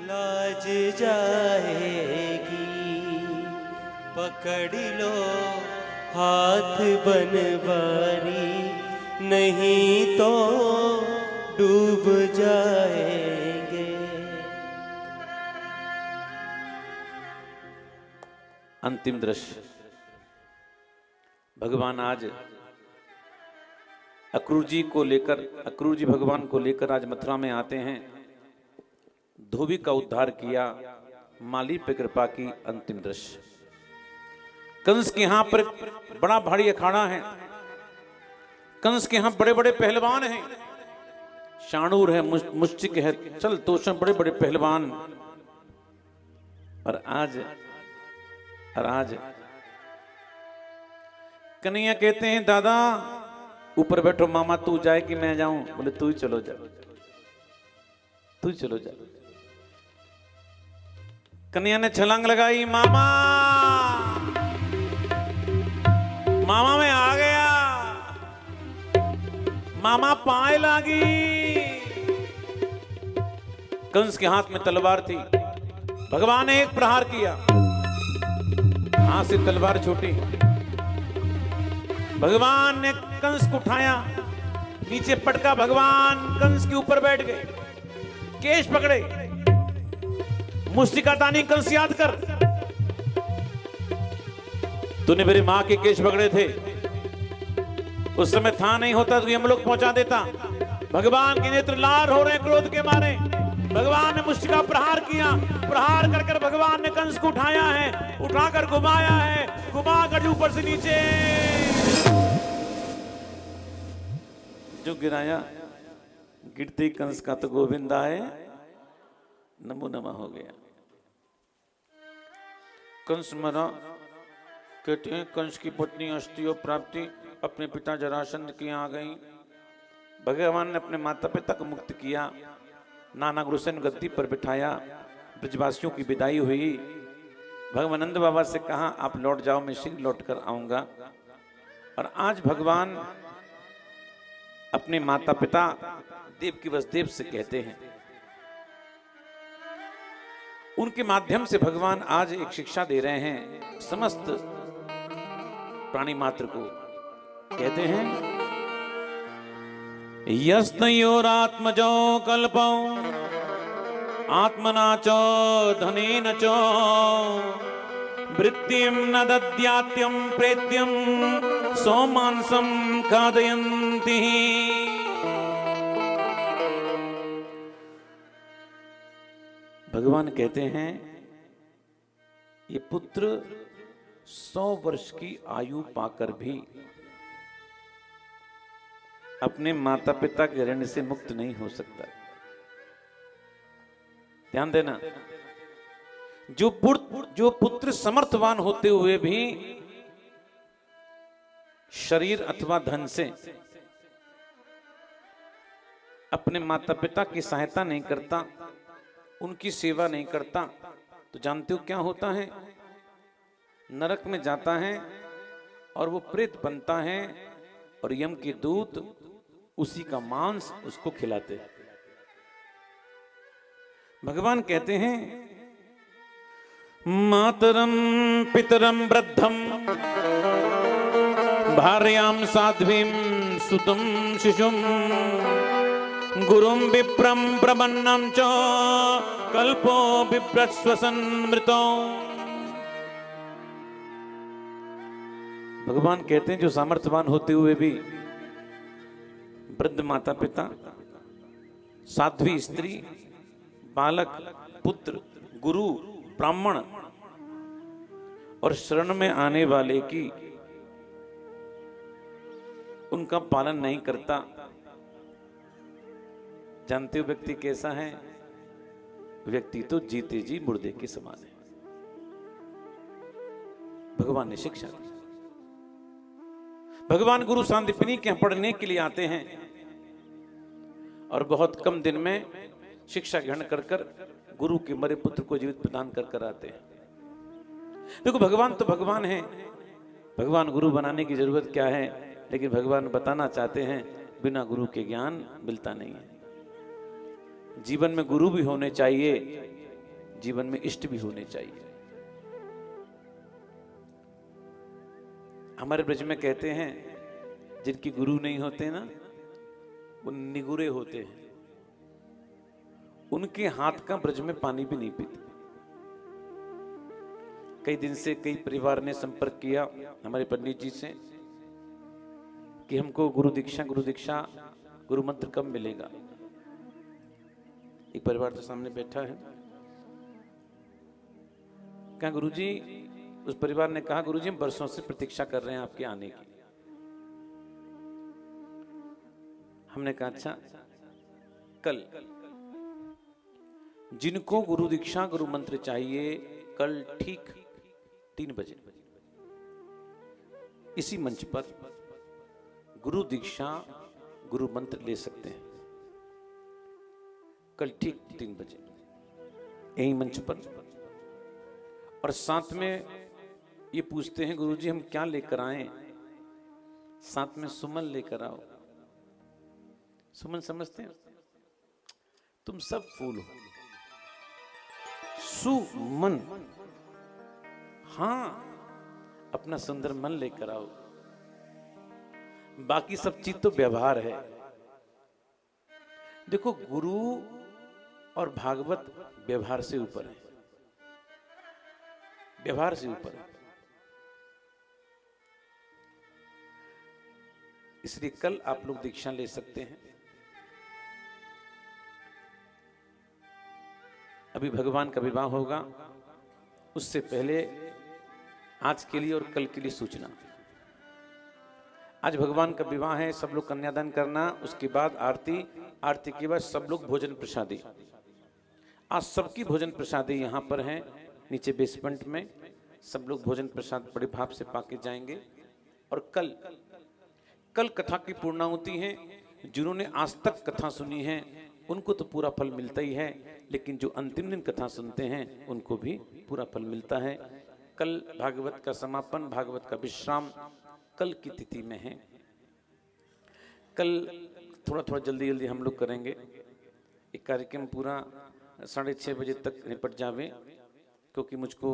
लाज जाएगी। पकड़ लो हाथ बनवारी, नहीं तो डूब जाएंगे। अंतिम दृश्य। भगवान आज अक्रूर जी भगवान को लेकर आज मथुरा में आते हैं। धोबी का उद्धार किया, माली पे कृपा की। अंतिम दृश्य। कंस के यहां पर बड़ा भारी अखाड़ा है। कंस के यहां बड़े बड़े पहलवान हैं। शाणूर है, मुश्तिक है, चल तोषण, बड़े बड़े पहलवान। और आज कन्हैया कहते हैं, दादा ऊपर बैठो, मामा तू जाए कि मैं जाऊं? बोले तू ही चलो जा, तू ही चलो जा। कन्हैया ने छलांग लगाई, मामा मामा मैं आ गया, मामा पाए लागी। कंस के हाथ में तलवार थी। भगवान ने एक प्रहार किया, हाथ से तलवार छूटी। भगवान ने कंस को उठाया, नीचे पटका। भगवान कंस के ऊपर बैठ गए, केश पकड़े। मुस्तिका तानी, कंस याद कर, तूने मेरी मां के केश पकड़े थे, उस समय था नहीं होता तो हम लोग पहुंचा देता। भगवान के नेत्र लाल हो रहे हैं क्रोध के मारे। भगवान ने मुस्तिका प्रहार किया। प्रहार कर कर भगवान ने कंस को उठाया है, उठाकर घुमाया है, घुमाकर ऊपर से नीचे जो गिराया। गिरते ही कंस का तो गोविंद आए नमो नमः हो गया। कंस मरा। कहते हैं कंस की पत्नी अस्तियों प्राप्ति अपने पिता जरासंध की आ गई। भगवान ने अपने माता पिता को मुक्त किया, नाना गुरुसेन गद्दी पर बिठाया। ब्रजवासियों की विदाई हुई। भगवानंद बाबा से कहा आप लौट जाओ, मैं शीघ्र लौट कर आऊंगा। और आज भगवान अपने माता पिता देवकी वसुदेव से कहते हैं, उनके माध्यम से भगवान आज एक शिक्षा दे रहे हैं समस्त प्राणी मात्र को। कहते हैं यस्तयोरात्मजो कल्पौ आत्मना च धनेन च वृत्तिं न दद्यात्यं प्रेत्यं सोमांसं खादयन्ति। भगवान कहते हैं ये पुत्र 100 वर्ष की आयु पाकर भी अपने माता पिता के ऋण से मुक्त नहीं हो सकता। ध्यान देना, जो पुत्र समर्थवान होते हुए भी शरीर अथवा धन से अपने माता पिता की सहायता नहीं करता, उनकी सेवा नहीं करता, तो जानते हो क्या होता है? नरक में जाता है और वो प्रेत बनता है और यम के दूत उसी का मांस उसको खिलाते हैं। भगवान कहते हैं मातरम पितरम वृद्धम भार्याम साध्वीम सुतम शिशुम गुरुम विप्रम प्रबन्नम च कल्पो विप्रस्वसन मृतो। भगवान कहते हैं जो सामर्थ्यवान होते हुए भी वृद्ध माता पिता, साध्वी स्त्री, बालक, पुत्र, गुरु, ब्राह्मण और शरण में आने वाले की उनका पालन नहीं करता, जानते हो व्यक्ति कैसा है? व्यक्ति तो जीते जी मुर्दे के समान है। भगवान ने शिक्षा दी। भगवान गुरु सांदीपनी के यहाँ पढ़ने के लिए आते हैं और बहुत कम दिन में शिक्षा ग्रहण कर कर गुरु के मरे पुत्र को जीवित प्रदान कर कर आते हैं। देखो भगवान तो भगवान है, भगवान गुरु बनाने की जरूरत क्या है, लेकिन भगवान बताना चाहते हैं बिना गुरु के ज्ञान मिलता नहीं है। जीवन में गुरु भी होने चाहिए, जीवन में इष्ट भी होने चाहिए। हमारे ब्रज में कहते हैं जिनकी गुरु नहीं होते ना वो निगुरे होते हैं, उनके हाथ का ब्रज में पानी भी नहीं पीते। कई दिन से कई परिवार ने संपर्क किया हमारे पंडित जी से कि हमको गुरु दीक्षा गुरु मंत्र कब मिलेगा। एक परिवार तो सामने बैठा है, कहा गुरुजी, उस परिवार ने कहा गुरुजी हम बरसों से प्रतीक्षा कर रहे हैं आपके आने की। हमने कहा अच्छा, कल जिनको गुरु दीक्षा गुरु मंत्र चाहिए कल ठीक 3 बजे इसी मंच पर गुरु दीक्षा गुरु मंत्र ले सकते हैं। कल ठीक 3 बजे यही मंच पर, और साथ में ये पूछते हैं गुरुजी हम क्या लेकर आए? साथ में सुमन लेकर आओ। सुमन समझते हैं? तुम सब फूल हो, सुमन। हाँ, अपना सुंदर मन लेकर आओ, बाकी सब चीज तो व्यवहार है। देखो गुरु और भागवत व्यवहार से ऊपर है, व्यवहार से ऊपर है। इसलिए कल आप लोग दीक्षा ले सकते हैं। अभी भगवान का विवाह होगा, उससे पहले आज के लिए और कल के लिए सूचना। आज भगवान का विवाह है, सब लोग कन्यादान करना, उसके बाद आरती, आरती के बाद सब लोग भोजन प्रसादी। आज सबकी भोजन प्रसादी यहाँ पर है, नीचे बेसमेंट में सब लोग भोजन प्रसाद बड़े भाव से पाके जाएंगे। और कल कथा की पूर्णाहुति है। जिन्होंने आज तक कथा सुनी है उनको तो पूरा फल मिलता ही है, लेकिन जो अंतिम दिन कथा सुनते हैं उनको भी पूरा फल मिलता है। कल भागवत का समापन, भागवत का विश्राम कल की तिथि में है। कल थोड़ा जल्दी हम लोग करेंगे। एक कार्यक्रम पूरा 6:30 बजे तक निपट जावे, क्योंकि मुझको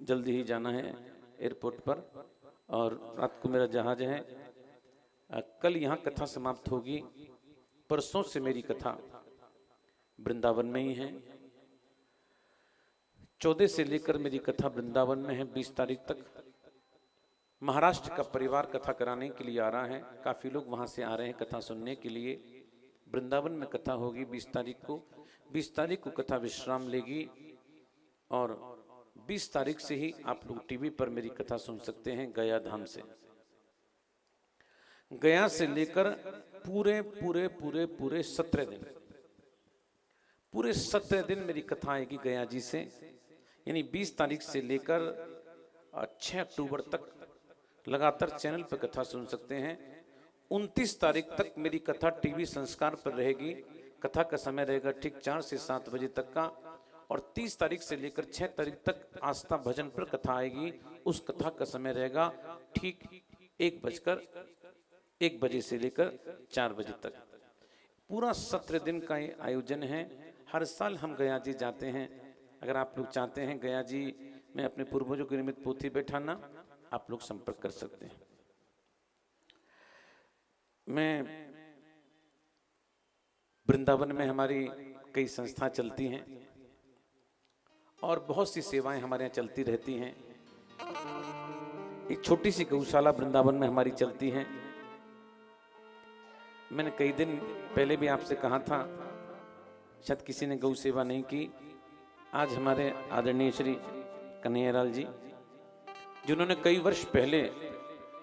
जल्दी ही जाना है एयरपोर्ट पर और रात को मेरा जहाज है। कल यहाँ कथा समाप्त होगी वर्षों से मेरी कथा वृंदावन में ही है। 14 से लेकर मेरी कथा वृंदावन में है। 20 तारीख तक महाराष्ट्र का परिवार कथा कराने के लिए आ रहा है। काफी लोग वहां से आ रहे हैं कथा सुनने के लिए। वृंदावन में कथा होगी 20 तारीख को। 20 तारीख को कथा विश्राम लेगी और 20 तारीख से ही आप लोग टीवी पर मेरी कथा सुन सकते हैं गया धाम से। गया से लेकर पूरे पूरे पूरे पूरे 17 दिन, पूरे 17 दिन मेरी कथा आएगी गया जी से। यानी 20 तारीख से लेकर 6 अक्टूबर तक लगातार चैनल पर कथा सुन सकते हैं। 29 तारीख तक मेरी कथा टीवी संस्कार पर रहेगी। कथा का समय रहेगा ठीक 4 से 7 बजे तक का। और 30 तारीख से लेकर 6 तारीख तक आस्था भजन पर कथा आएगी। उस कथा का समय रहेगा ठीक 1 बजे से लेकर 4 बजे तक। पूरा 17 दिन का ये आयोजन है। हर साल हम गया जी जाते हैं। अगर आप लोग चाहते हैं गया जी में अपने पूर्वजों के निमित्त पोथी बैठाना, आप लोग संपर्क कर सकते हैं। मैं वृंदावन में हमारी कई संस्था चलती हैं और बहुत सी सेवाएं हमारे यहाँ चलती रहती हैं। एक छोटी सी गौशाला वृंदावन में हमारी चलती है। मैंने कई दिन पहले भी आपसे कहा था, शायद किसी ने गौ सेवा नहीं की। आज हमारे आदरणीय श्री कन्हैयालाल जी, जिन्होंने कई वर्ष पहले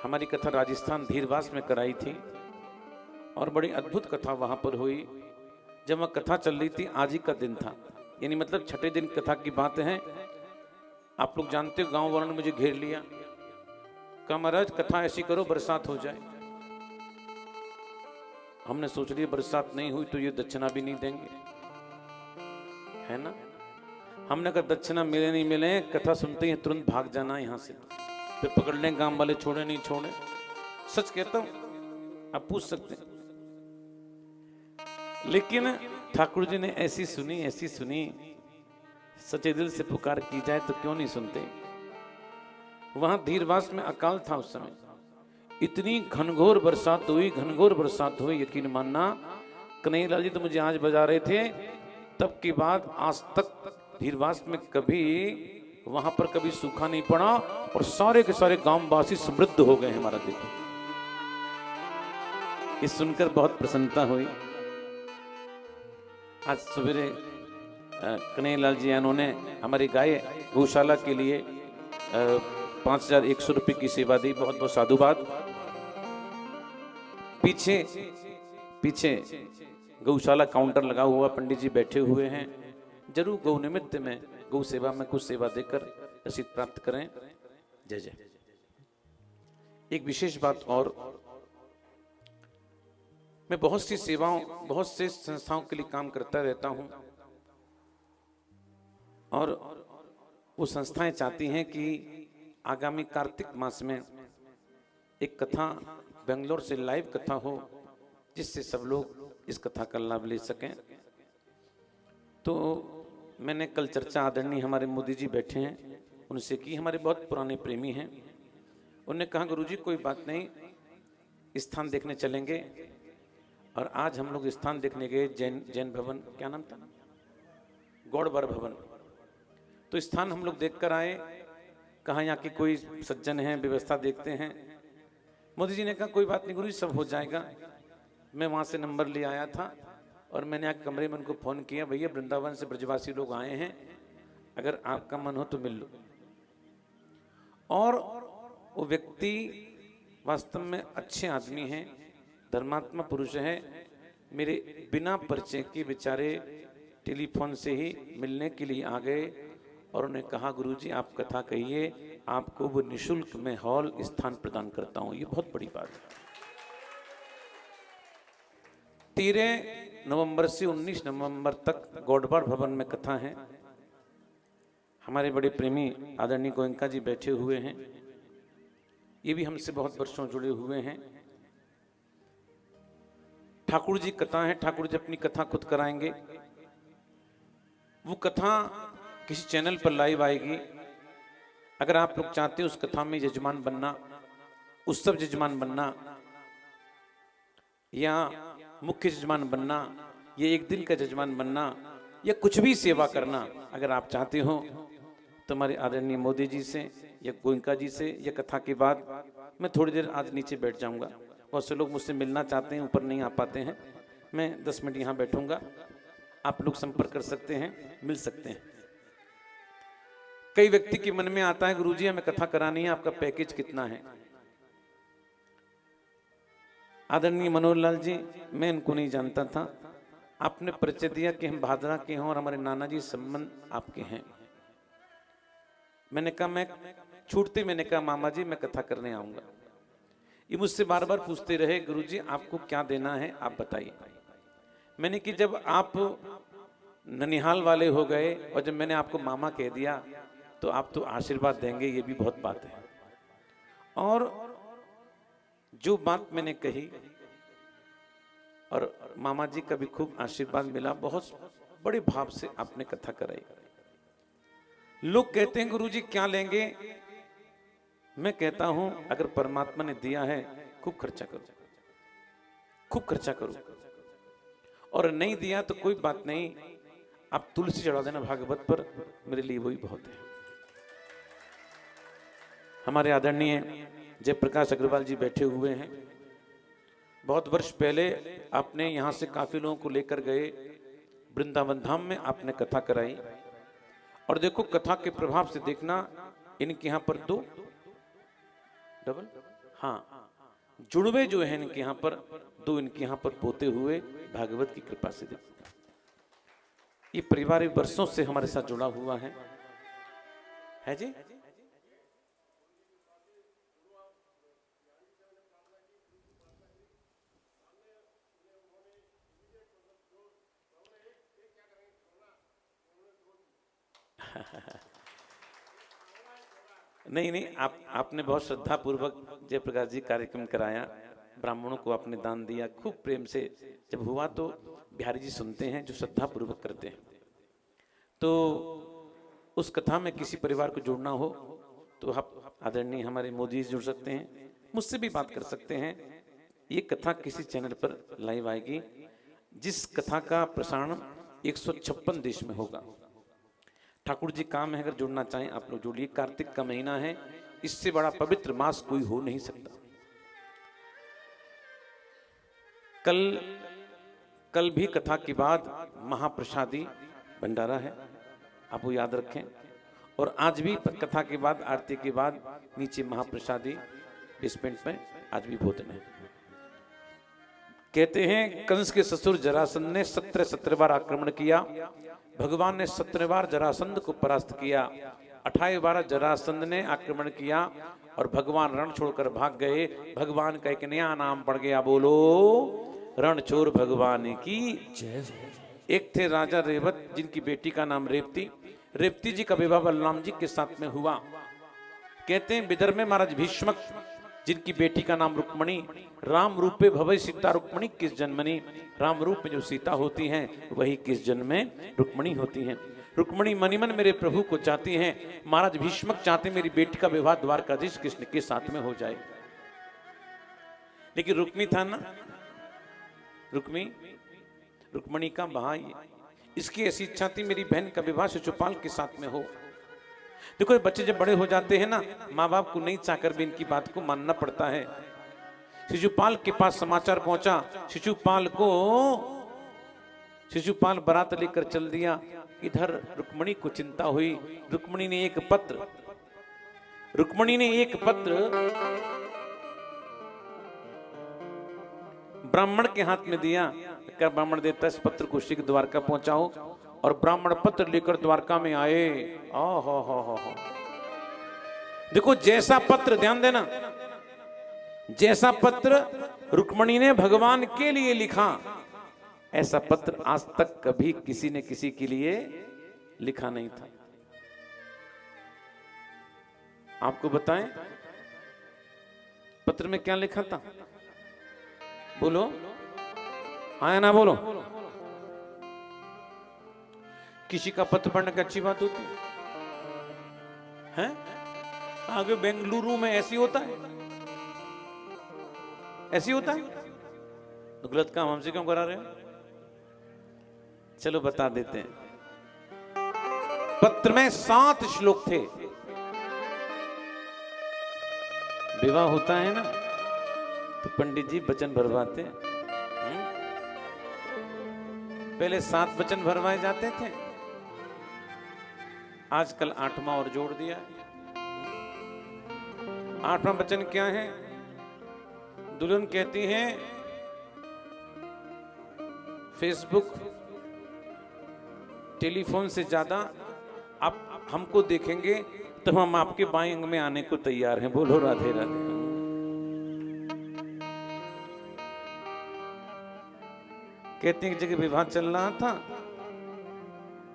हमारी कथा राजस्थान धीरवास में कराई थी और बड़ी अद्भुत कथा वहां पर हुई। जब वह कथा चल रही थी, आज ही का दिन था, यानी मतलब 6ठे दिन कथा की बात है। आप लोग जानते हो, गांव वालों ने मुझे घेर लिया, कहा महाराज कथा ऐसी करो बरसात हो जाए। हमने सोच लिया बरसात नहीं हुई तो ये दक्षिणा भी नहीं देंगे, है ना। हमने कहा दक्षिणा मिले नहीं मिले, कथा सुनते ही तुरंत भाग जाना यहाँ से, फिर पकड़ लें गांव वाले, छोड़े नहीं छोड़े। सच कहता हूं, आप पूछ सकते हैं। लेकिन ठाकुर जी ने ऐसी सुनी, सच्चे दिल से पुकार की जाए तो क्यों नहीं सुनते। वहां धीरवास में अकाल था उस समय। इतनी घनघोर बरसात हुई, यकीन मानना। कन्हैयालाल जी तो मुझे आज बजा रहे थे, तब की बाद आज तक धीरवास में कभी वहां पर कभी सूखा नहीं पड़ा और सारे के सारे गांववासी समृद्ध हो गए। हमारा देखो, ये सुनकर बहुत प्रसन्नता हुई। आज सवेरे कन्हैयालाल जी उन्होंने हमारी गाय गौशाला के लिए 5100 रुपये की सेवा दी। बहुत बहुत साधुवाद। पीछे गौशाला काउंटर लगा हुआ, पंडित जी बैठे हुए हैं। जरूर गौ निमित्त में, गौ सेवा में कुछ सेवा देकर रसीद प्राप्त करें। जय जय। एक विशेष बात और, मैं बहुत सी सेवाओं, बहुत से संस्थाओं के लिए काम करता रहता हूं और वो संस्थाएं चाहती हैं कि आगामी कार्तिक मास में एक कथा बेंगलोर से लाइव कथा हो, जिससे सब लोग इस कथा का लाभ ले सकें। तो मैंने कल चर्चा, आदरणीय हमारे मोदी जी बैठे हैं, उनसे की। हमारे बहुत पुराने प्रेमी हैं। उन्होंने कहा गुरुजी कोई बात नहीं, स्थान देखने चलेंगे। और आज हम लोग स्थान देखने गए, जैन भवन, क्या नाम था, गौड़बर भवन। तो स्थान हम लोग देख कर आए। कहा यहाँ की कोई सज्जन है, व्यवस्था देखते हैं। मोदी जी ने कहा कोई बात नहीं गुरुजी, सब हो जाएगा। मैं वहाँ से नंबर ले आया था और मैंने यहाँ कमरे में उनको फ़ोन किया, भैया वृंदावन से ब्रजवासी लोग आए हैं, अगर आपका मन हो तो मिल लो। और वो व्यक्ति वास्तव में अच्छे आदमी हैं, धर्मात्मा पुरुष है। मेरे बिना परिचय के बेचारे टेलीफोन से ही मिलने के लिए आ गए और उन्हें कहा गुरुजी आप कथा कहिए, आपको वो निशुल्क में हॉल स्थान प्रदान करता हूं। ये बहुत बड़ी बात है। 13 नवंबर से 19 नवंबर तक गौड़बार भवन में कथा है। हमारे बड़े प्रेमी आदरणीय गोयंका जी बैठे हुए हैं। ये भी हमसे बहुत वर्षों जुड़े हुए हैं। ठाकुर जी कथा है, ठाकुर जी अपनी कथा खुद कराएंगे। वो कथा किसी चैनल पर लाइव आएगी। अगर आप लोग चाहते हो उस कथा में यजमान बनना, उत्सव यजमान बनना, या मुख्य जजमान बनना, या एक दिन का जजमान बनना, या कुछ भी सेवा करना अगर आप चाहते हो तो हमारे आदरणीय मोदी जी से या गोयनका जी से या कथा के बाद मैं थोड़ी देर आज नीचे बैठ जाऊंगा। बहुत से लोग मुझसे मिलना चाहते हैं, ऊपर नहीं आ पाते हैं। मैं 10 मिनट यहाँ बैठूंगा, आप लोग संपर्क कर सकते हैं, मिल सकते हैं। कई व्यक्ति के मन में आता है गुरुजी हमें कथा करानी है, आपका पैकेज कितना है? आदरणीय मनोहर लाल जी, मैं इनको नहीं जानता था, आपने परिचय दिया कि हम भादरा के हैं और हमारे नाना जी संबंध आपके हैं। मैंने कहा मैं छूटते, मैंने कहा मामा जी मैं कथा करने आऊंगा। ये मुझसे बार बार पूछते रहे गुरुजी आपको क्या देना है आप बताइए। मैंने कि जब आप ननिहाल वाले हो गए और जब मैंने आपको मामा कह दिया तो आप तो आशीर्वाद देंगे, ये भी बहुत बात है। और जो बात मैंने कही और मामा जी का भी खूब आशीर्वाद मिला, बहुत बड़े भाव से आपने कथा कराई। लोग कहते हैं गुरुजी क्या लेंगे? मैं कहता हूं अगर परमात्मा ने दिया है खूब खर्चा करो, खूब खर्चा करो, और नहीं दिया तो कोई बात नहीं, आप तुलसी चढ़ा देना भागवत पर, मेरे लिए वही बहुत है। हमारे आदरणीय जयप्रकाश अग्रवाल जी बैठे हुए हैं। बहुत वर्ष पहले आपने यहाँ से काफी लोगों को लेकर गए वृंदावन धाम में, आपने कथा कराई। और देखो कथा के प्रभाव से देखना, इनके यहाँ पर 2 डबल, हाँ जुड़वे जो है इनके यहाँ पर 2, इनके यहाँ पर पोते हुए भागवत की कृपा से देखो। ये परिवार वर्षों से हमारे साथ जुड़ा हुआ है जी। नहीं नहीं, आपने बहुत श्रद्धा पूर्वक जयप्रकाश जी कार्यक्रम कराया, ब्राह्मणों को आपने दान दिया खूब प्रेम से। जब हुआ तो बिहारी जी सुनते हैं जो श्रद्धा पूर्वक करते हैं। तो उस कथा में किसी परिवार को जोड़ना हो तो आप आदरणीय हमारे मोदी जी जुड़ सकते हैं, मुझसे भी बात कर सकते हैं। ये कथा किसी चैनल पर लाइव आएगी, जिस कथा का प्रसारण 156 देश में होगा। ठाकुर जी काम है, अगर जुड़ना चाहें आप लोग जुड़िए। कार्तिक का महीना है, इससे बड़ा पवित्र मास कोई हो नहीं सकता। कल भी कथा के बाद महाप्रसादी भंडारा है, आप वो याद रखें। और आज भी कथा के बाद, आरती के बाद नीचे महाप्रसादी बेसमेंट में आज भी भोजन है। कहते हैं कंस के ससुर जरासंध ने 17 बार आक्रमण किया, भगवान ने 17 बार जरासंध को परास्त किया। 28 बार जरासंध ने आक्रमण किया और भगवान रण छोड़कर भाग गए। भगवान का एक नया नाम पड़ गया, बोलो रणछोड़ भगवान की जय। एक थे राजा रेवत, जिनकी बेटी का नाम रेवती। रेवती जी का विवाह बलराम जी के साथ में हुआ। कहते हैं विदर्भ में महाराज भीष्मक, जिनकी बेटी का नाम रुक्मणी। राम रूपे भवै सीता रुक्मणी किस जन्मनी। राम रूप में जो सीता होती हैं वही किस जन्म में रुक्मणी होती हैं। रुक्मणी मनी मन मेरे प्रभु को चाहती हैं। महाराज भीष्मक चाहते मेरी बेटी का विवाह द्वारकाधीश कृष्ण के साथ में हो जाए। लेकिन रुक्मी था ना, रुक्मणी का भाई, इसकी ऐसी इच्छा थी मेरी बहन का विवाह शिशुपाल के साथ में हो। देखो बच्चे जब बड़े हो जाते हैं ना, माँ बाप को नहीं चाहकर भी इनकी बात को मानना पड़ता है। शिशुपाल के पास समाचार पहुंचा, शिशुपाल बारात लेकर चल दिया। इधर रुक्मणी को चिंता हुई। रुक्मणी ने एक पत्र ब्राह्मण के हाथ में दिया। क्या ब्राह्मण देता है, इस पत्र को शीघ्र द्वारका पहुंचाओ। और ब्राह्मण पत्र लेकर द्वारका में आए। हो देखो जैसा पत्र, ध्यान देना, जैसा पत्र रुक्मणी ने भगवान के लिए लिखा, ऐसा पत्र आज तक कभी किसी ने किसी के लिए लिखा नहीं था। आपको बताएं पत्र में क्या लिखा था? बोलो, हाँ या ना बोलो। किसी का पत्र पढ़ने की अच्छी बात होती है? आगे बेंगलुरु में ऐसी होता है, ऐसी होता है। तो गलत काम हमसे क्यों करा रहे हो? चलो बता देते हैं। पत्र में 7 श्लोक थे। विवाह होता है ना तो पंडित जी वचन भरवाते। पहले 7 वचन भरवाए जाते थे, आजकल 8वां और जोड़ दिया। 8वां वचन क्या है? दुल्हन कहती है फेसबुक टेलीफोन से ज्यादा आप हमको देखेंगे तो हम आपके बाएं अंग में आने को तैयार हैं। बोलो राधे राधे। कहते हैं कि जगह विवाह चल रहा था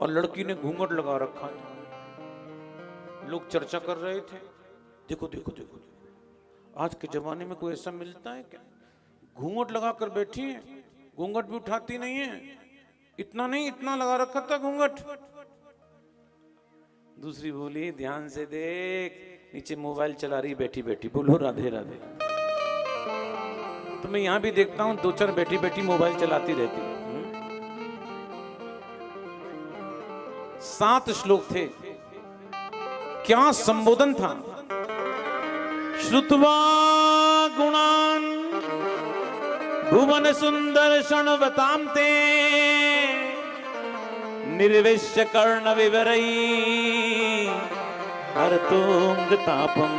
और लड़की ने घूंघट लगा रखा था। लोग चर्चा कर रहे थे, देखो देखो देखो, आज के जमाने में कोई ऐसा मिलता है क्या? घूंघट लगा कर बैठी है, घूंघट भी उठाती नहीं है। इतना नहीं, इतना लगा रखा था घूंघट। दूसरी बोली ध्यान से देख, नीचे मोबाइल चला रही बैठी बैठी। बोलो राधे राधे। तो मैं यहां भी देखता हूं 2-4 बैठी बैठी मोबाइल चलाती रहती है। 7 श्लोक थे। क्या संबोधन था? श्रुत्वा गुणान भुवन सुंदर क्षणवतां ते निर्विश्य कर्ण विवरई हरतोंग तापम।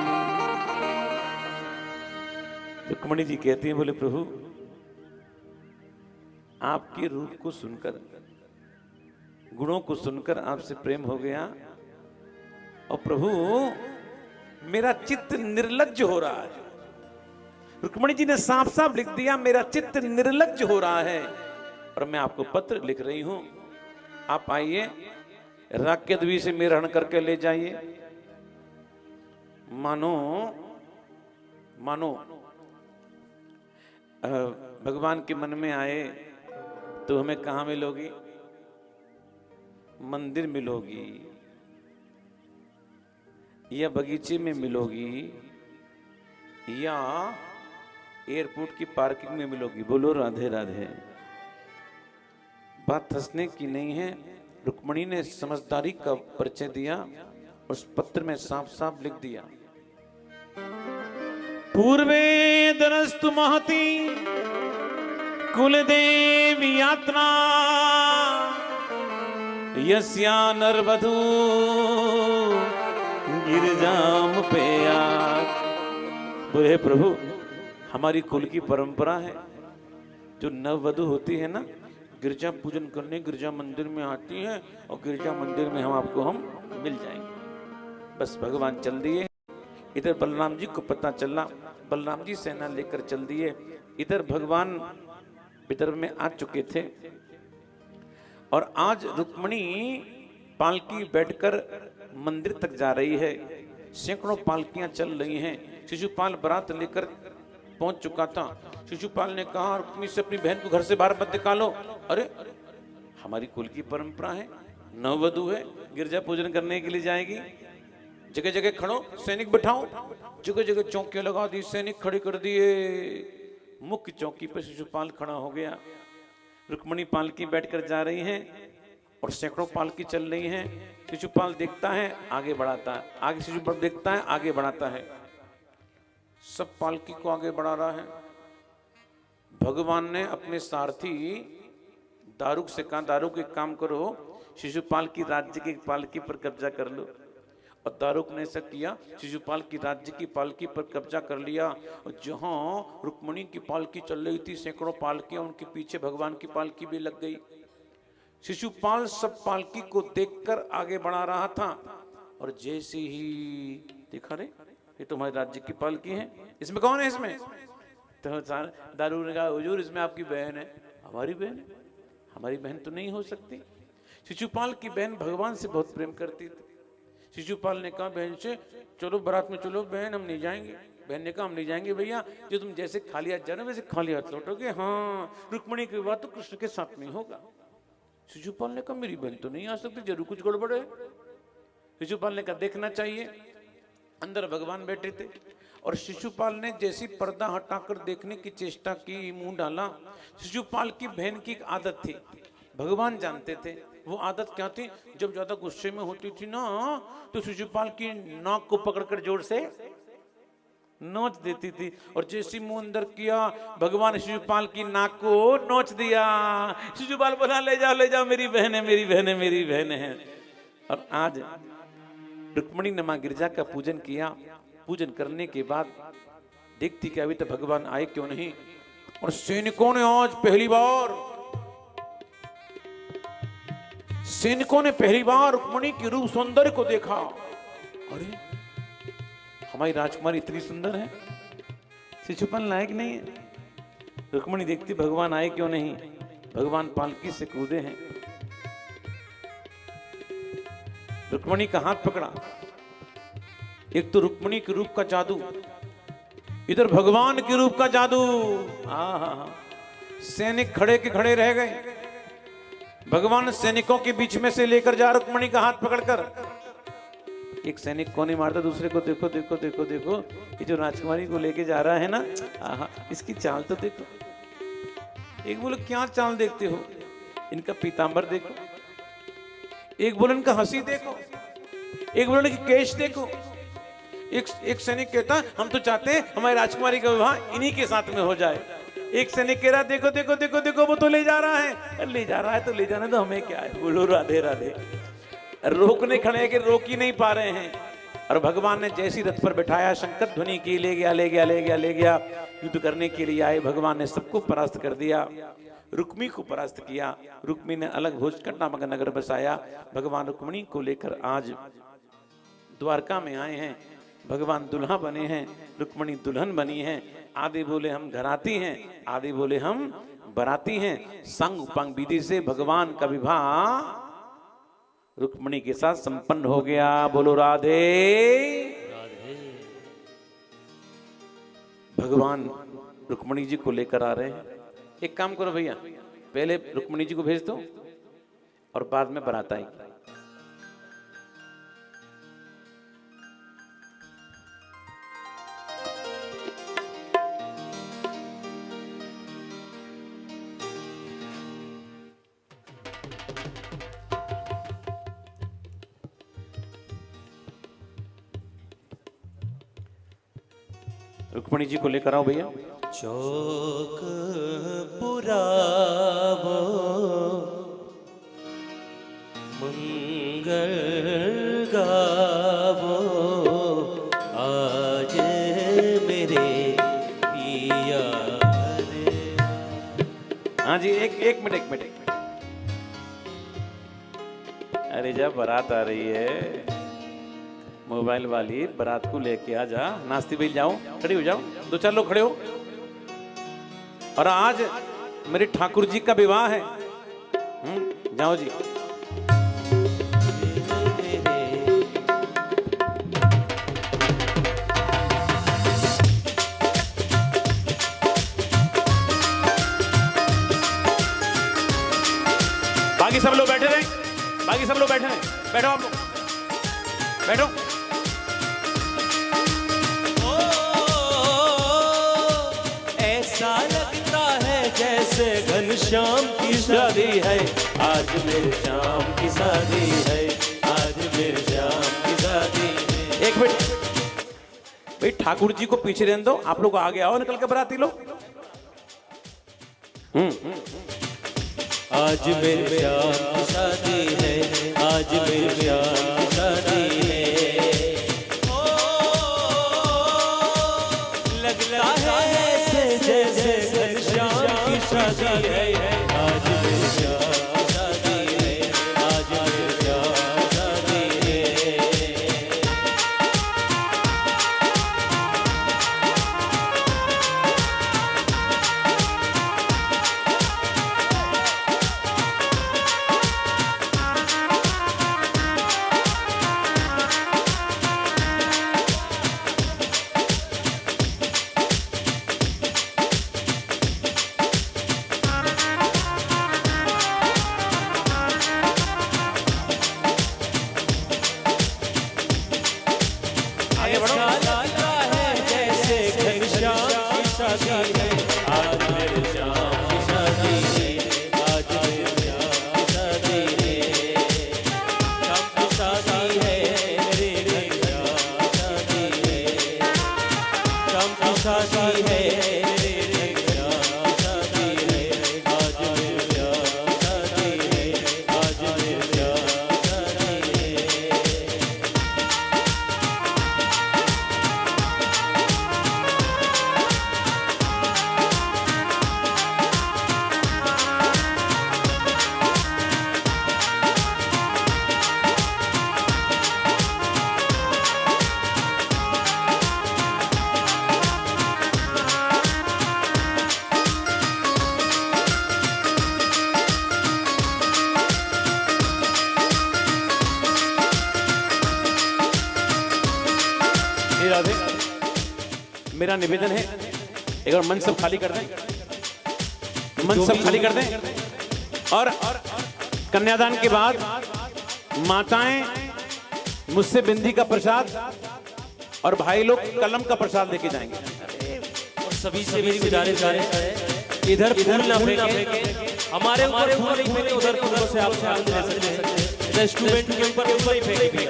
रुक्मणी जी कहती हैं, बोले प्रभु आपके रूप को सुनकर, गुणों को सुनकर आपसे प्रेम हो गया और प्रभु मेरा चित्त निर्लज्ज हो रहा है। रुक्मणी जी ने साफ साफ लिख दिया मेरा चित्त निर्लज्ज हो रहा है और मैं आपको पत्र लिख रही हूं। आप आइए, राक्यद्वी से मेरा हरण करके ले जाइए। मानो मानो भगवान के मन में आए तो हमें कहां मिलोगी? मंदिर मिलोगी या बगीचे में मिलोगी या एयरपोर्ट की पार्किंग में मिलोगी। बोलो राधे राधे। बात हंसने की नहीं है। रुक्मणी ने समझदारी का परिचय दिया, उस पत्र में साफ साफ लिख दिया पूर्वे दरस्तु महती कुलदेवी यात्रा यस्या नरवधू गिरजाम पेयात। बोले प्रभु हमारी कुल की परंपरा है, जो नववधु होती है ना गिरजा पूजन करने गिरजा मंदिर में आती है और गिरजा मंदिर में हम मिल जाएंगे। बस भगवान चल दिए। इधर बलराम जी को पता चला, बलराम जी सेना लेकर चल दिए। इधर भगवान विदर्भ में आ चुके थे और आज रुक्मणी पालकी बैठकर मंदिर तक जा रही है। सैकड़ों पालकियां चल रही हैं। शिशुपाल बारात लेकर पहुंच चुका था। शिशुपाल ने कहा रुक्मिणी से अपनी बहन को घर से बाहर मत निकालो। अरे हमारी कुल की परंपरा है, नववधु है, गिरजा पूजन करने के लिए जाएगी। जगह जगह खड़ो, सैनिक बिठाओ। जगह जगह चौकियां लगा दी, सैनिक खड़े कर दिए। मुख्य चौकी पर शिशुपाल खड़ा हो गया। रुक्मणी पालकी बैठकर जा रही हैं और सैकड़ों पालकी चल रही हैं। शिशुपाल देखता है, आगे बढ़ाता है, आगे शिशुपाल देखता है, आगे बढ़ाता है। सब पालकी को आगे बढ़ा रहा है। भगवान ने अपने सारथी दारुक से कहा, दारुक एक काम करो, शिशुपाल की राज्य की पालकी पर कब्जा कर लो। और दारुक ने ऐसा किया, शिशुपाल की राज्य की पालकी पर कब्जा कर लिया। और जहां रुक्मणी की पालकी चल रही थी, सैकड़ों पालकियां, उनके पीछे भगवान की पालकी भी लग गई। शिशुपाल सब पालकी को देखकर आगे बढ़ा रहा था और जैसे ही देखा, रे ये तुम्हारे राज्य की पालकी है, इसमें कौन है? इसमें तो दारू ने कहा हुजूर इसमें आपकी बहन है। हमारी बहन? हमारी बहन तो नहीं हो सकती। शिशुपाल की बहन भगवान से बहुत प्रेम करती थी। शिशुपाल ने कहा बहन से, चलो बारात में चलो। बहन हम नहीं जाएंगे। बहन ने कहा हम नहीं जाएंगे भैया, जो तुम जैसे खाली हाथ जाना वैसे खाली हाथ लौटोगे। हाँ, रुक्मणी की बात तो कृष्ण के साथ में होगा। शिशुपाल ने कहा मेरी बहन तो नहीं आ सकती, जरूर कुछ गड़बड़ है। शिशुपाल ने कहा देखना चाहिए। अंदर भगवान बैठे थे और शिशुपाल ने जैसी पर्दा हटाकर देखने की चेष्टा की, मुंह डाला, शिशुपाल की बहन की एक आदत थी, भगवान जानते थे वो आदत क्या थी। जब ज्यादा गुस्से में होती थी ना तो शिशुपाल की नाक को पकड़कर जोर से नोच देती थी, और जैसी मुंह अंदर किया भगवान शिशुपाल की नाक को नोच दिया। शिशुपाल बोला ले जाओ मेरी बहन है, मेरी बहन है, मेरी बहन है। और आज रुक्मिणी ने मां गिरजा का पूजन किया। पूजन करने के बाद देखती कि अभी तक भगवान आए क्यों नहीं, और सैनिकों ने आज पहली बार रुक्मिणी के रूप सौंदर्य को देखा। अरे हमारी राजकुमारी इतनी सुंदर है, शिशुपाल लायक नहीं है। रुक्मिणी देखती भगवान आए क्यों नहीं, भगवान पालकी से कूदे हैं। रुक्मिणी का हाथ पकड़ा। एक तो रुक्मिणी के रूप का जादू, इधर भगवान के रूप का जादू। सैनिक खड़े के खड़े रह गए। भगवान सैनिकों के बीच में से लेकर जा रुक्मिणी का हाथ पकड़कर। एक सैनिक को नहीं मारता दूसरे को, देखो देखो देखो देखो, ये जो राजकुमारी को लेके जा रहा है ना, इसकी चाल तो देखो। एक बोले क्या चाल देखते हो, इनका पीतांबर देखो। एक बोले इनका हंसी देखो। एक बोले इनकी केश देखो। एक सैनिक कहता हम तो चाहते हैं हमारी राजकुमारी का विवाह इन्हीं के साथ में हो जाए। एक सैनिक कह रहा देखो देखो देखो देखो वो तो ले जा रहा है। ले जा रहा है तो ले जाने दो, हमें क्या है, बोलो राधे राधे। रोकने खड़े कि रोक ही नहीं पा रहे हैं। और भगवान ने जैसी रथ पर बिठाया शंकर ध्वनि की, ले गया ले गया ले गया ले गया। युद्ध करने के लिए आए, भगवान ने सबको परास्त कर दिया। रुक्मी को परास्त किया। रुक्मी ने अलग भोजकंड नामक नगर बसाया। भगवान रुक्मिणी को लेकर आज द्वारका में आए हैं। भगवान दुल्हा बने हैं, रुक्मिणी दुल्हन बनी है। आदि बोले हम घराती हैं, आदि बोले हम बराती हैं। संग उपांग विधि से भगवान का विवाह रुक्मिणी के साथ संपन्न हो गया। बोलो राधे। भगवान रुक्मिणी जी को लेकर आ रहे हैं। एक काम करो भैया, पहले रुक्मिणी जी को भेज दो और बाद में बारात आएगी। रुक्मिणी जी को लेकर आओ भैया। चौक पुरावो मंगल गावो आज मेरे पिया। हाँ जी, एक मिनट। अरे जब बारात आ रही है, मोबाइल वाली बारात को लेके आ जा। नाश्ती भाई जाओ, खड़ी हो जाओ, 2-4 लोग खड़े हो। और आज मेरे ठाकुर जी का विवाह है। जाओ जी। बाकी सब लोग बैठे रहे, बैठो आप लोग, बैठो। ऐसा लगता है जैसे घनश्याम की शादी है, आज मेरे श्याम की शादी है, आज मेरे श्याम की शादी है। एक मिनट भाई, ठाकुर जी को पीछे रहने दो, आप लोग आगे आओ, निकल के बराती लोग। आज मेरे श्याम की शादी है, आज मेरे श्याम की शादी है। लगता है ऐसे जैसे घनश्याम की शादी है, आज मेरे श्याम की शादी है, आज मेरे श्याम की शादी है। राधे। मेरा निवेदन है, एक बार मंच सब खाली कर दें, मंच सब खाली कर दें। और कन्यादान के बाद माताएं मुझसे बिंदी का प्रसाद और भाई लोग कलम का प्रसाद लेके जाएंगे। और सभी से मेरी गुजारिश है, इधर फूल ना फेंके, हमारे ऊपर फूल नहीं फेंके, उधर फूलों से आप आनंद ले सकते हैं। इधर स्टूडेंट के ऊपर फूल नहीं फेंके।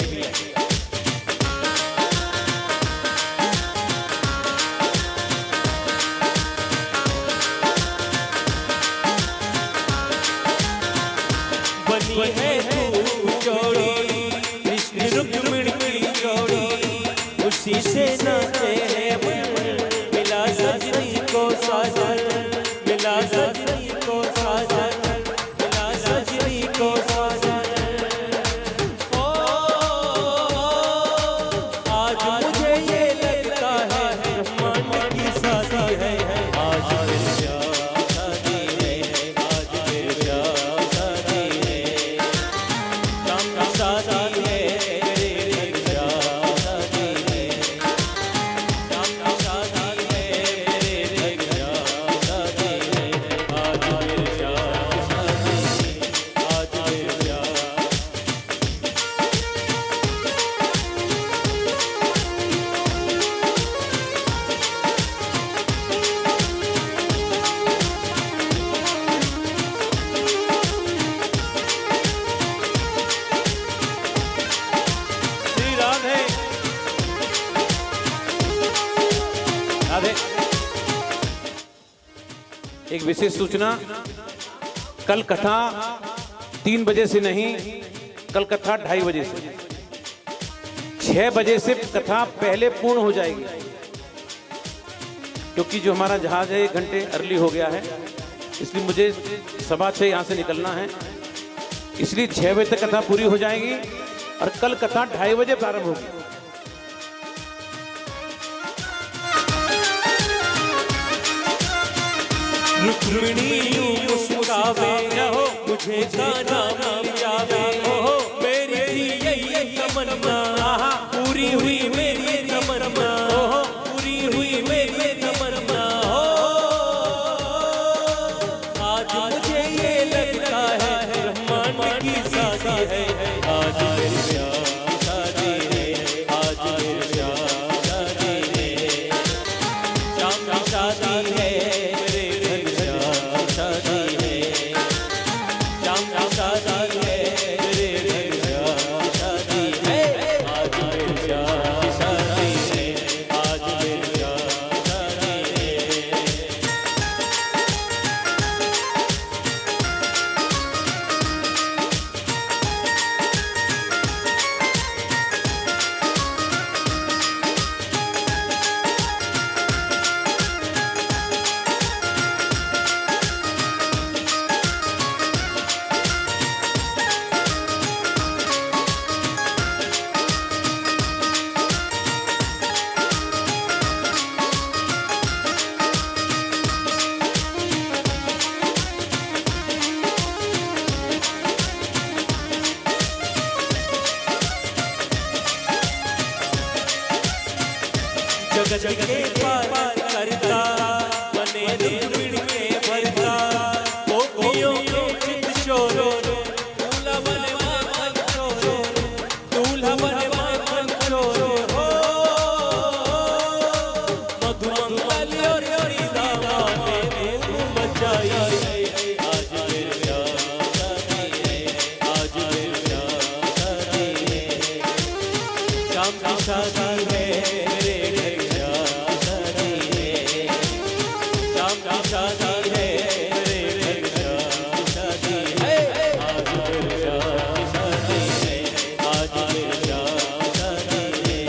बनी है तू जोड़ी कृष्ण रुक्मिणी की जोड़ी, उसी से नाचे हैं मिला सजनी को साजन, मिला सजनी को साजन, मिला सजनी को साजन। ओ आज मुझे ये लगता है ब्रह्मांड की शादी है, आज मेरी शादी है, आज मेरी शादी है, राम की शादी है, मेरी शादी है, राम की शादी है, मेरी शादी है, आज मेरी शादी है, आज मेरी शादी। श्री राधे राधे। एक विशेष सूचना, कल कथा 3 बजे से नहीं, कल कथा 2:30 बजे से, 6 बजे से कथा पहले पूर्ण हो जाएगी, क्योंकि जो हमारा जहाज है 1 घंटे अर्ली हो गया है, इसलिए मुझे 6:15 यहाँ से निकलना है, इसलिए 6 बजे तक कथा पूरी हो जाएगी और कल कथा 2:30 बजे प्रारंभ होगी। रुक्मिणी यूं मुस्कुरावे रहो, मुझे गाना मिल जावे हो, मेरी यही तमन्ना पूरी हुई, मेरी तमन्ना पूरी हुई, मेरी तमन्ना हो। आज मुझे ये लगता है ब्रह्मांड की शादी है, आज मेरी शादी है, आज मेरी शादी है, शाम की शादी है, मेरे घर की शादी है, शाम की शादी है, मेरे घर की शादी है, आज मेरी शादी है, आज मेरी शादी है। जगत के पार करता, बने रुक्मिणी में भरता, गोपियों के चित चोरो, दूल्हा बने माखन चोरो, दूल्हा बने माखन चोरो हो। मधुमंगल और सीता ने धूम मचाई, आज मेरी शादी है, आज मेरी शादी है, शाम की शादी है, मेरे घर की शादी है, शाम की शादी है, मेरे घर की शादी है, आज मेरी शादी है, आज मेरी शादी है।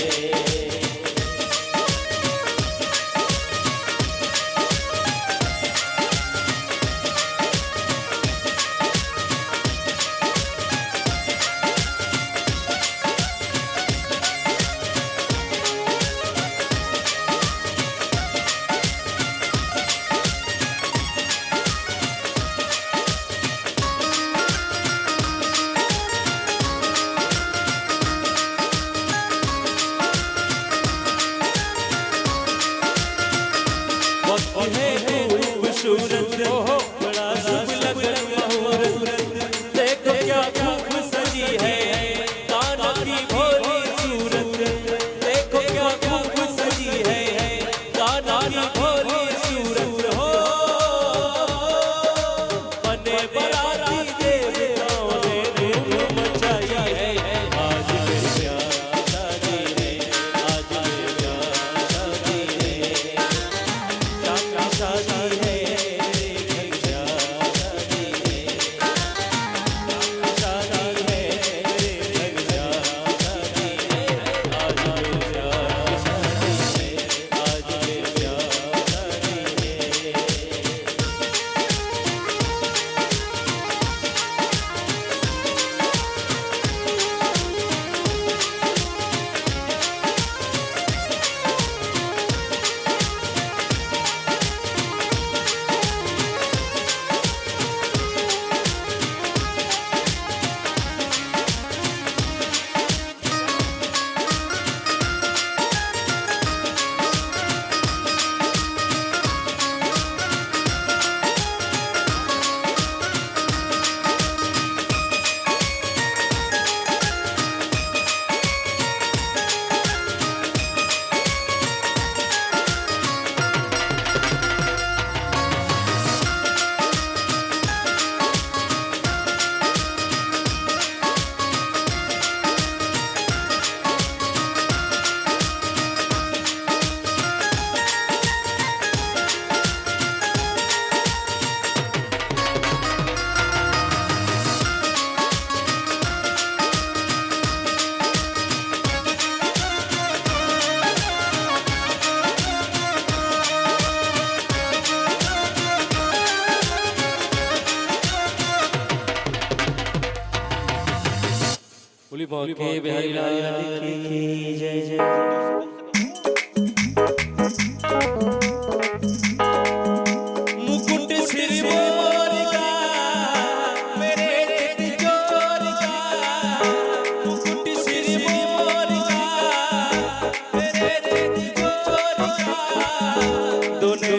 के बिहारी लाल की जय जय। मुकुट सिर मोर का मेरे तिजोर का, मुकुट सिर मोर का मेरे तिजोर का, दोनों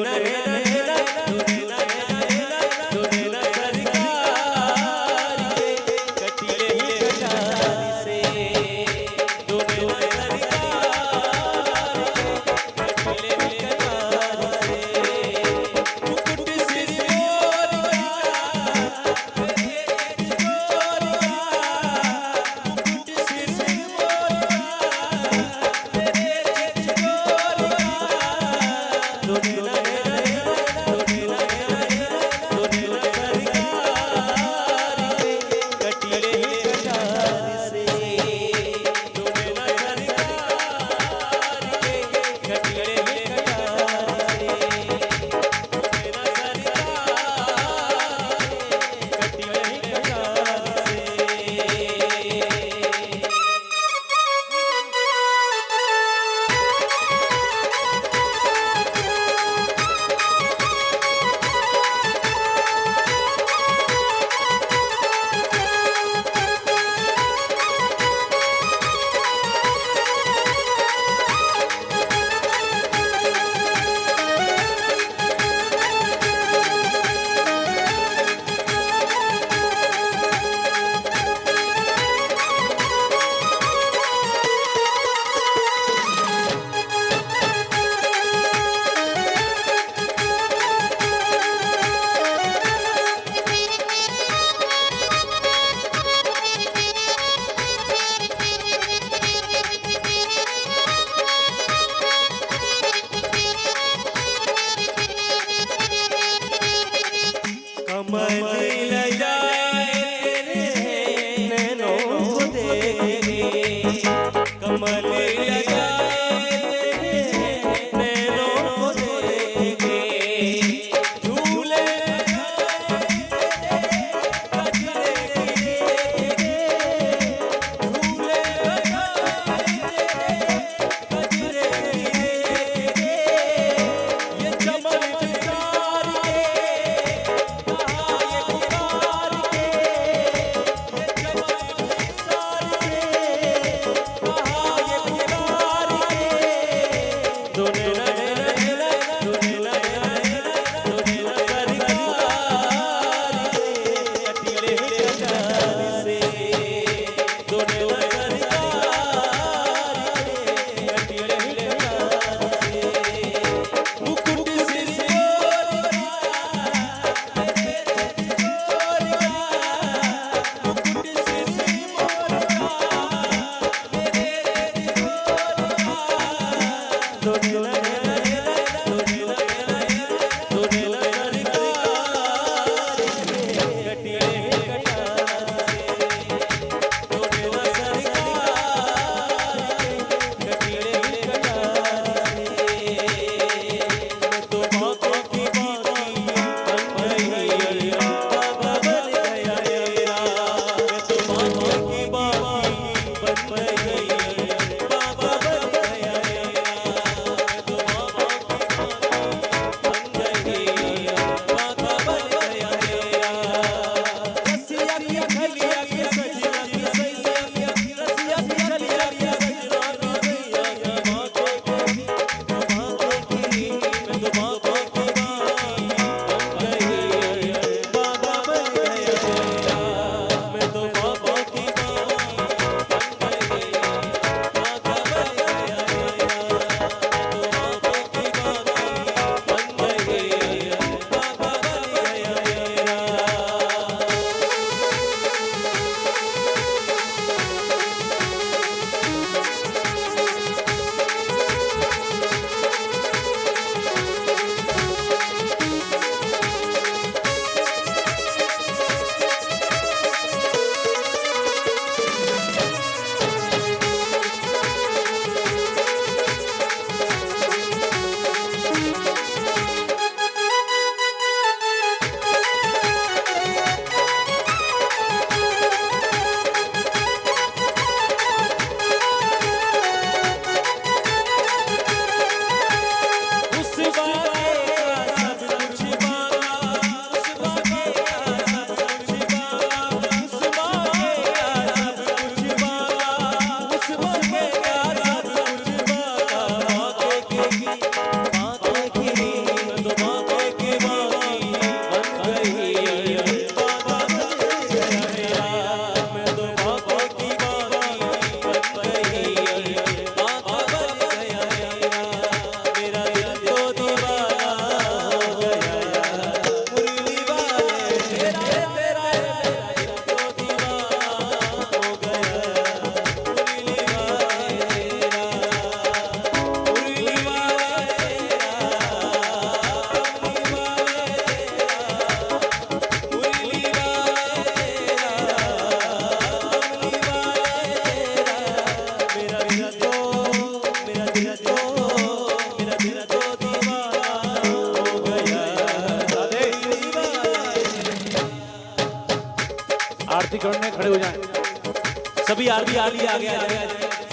सभी आरती आरती आ गया,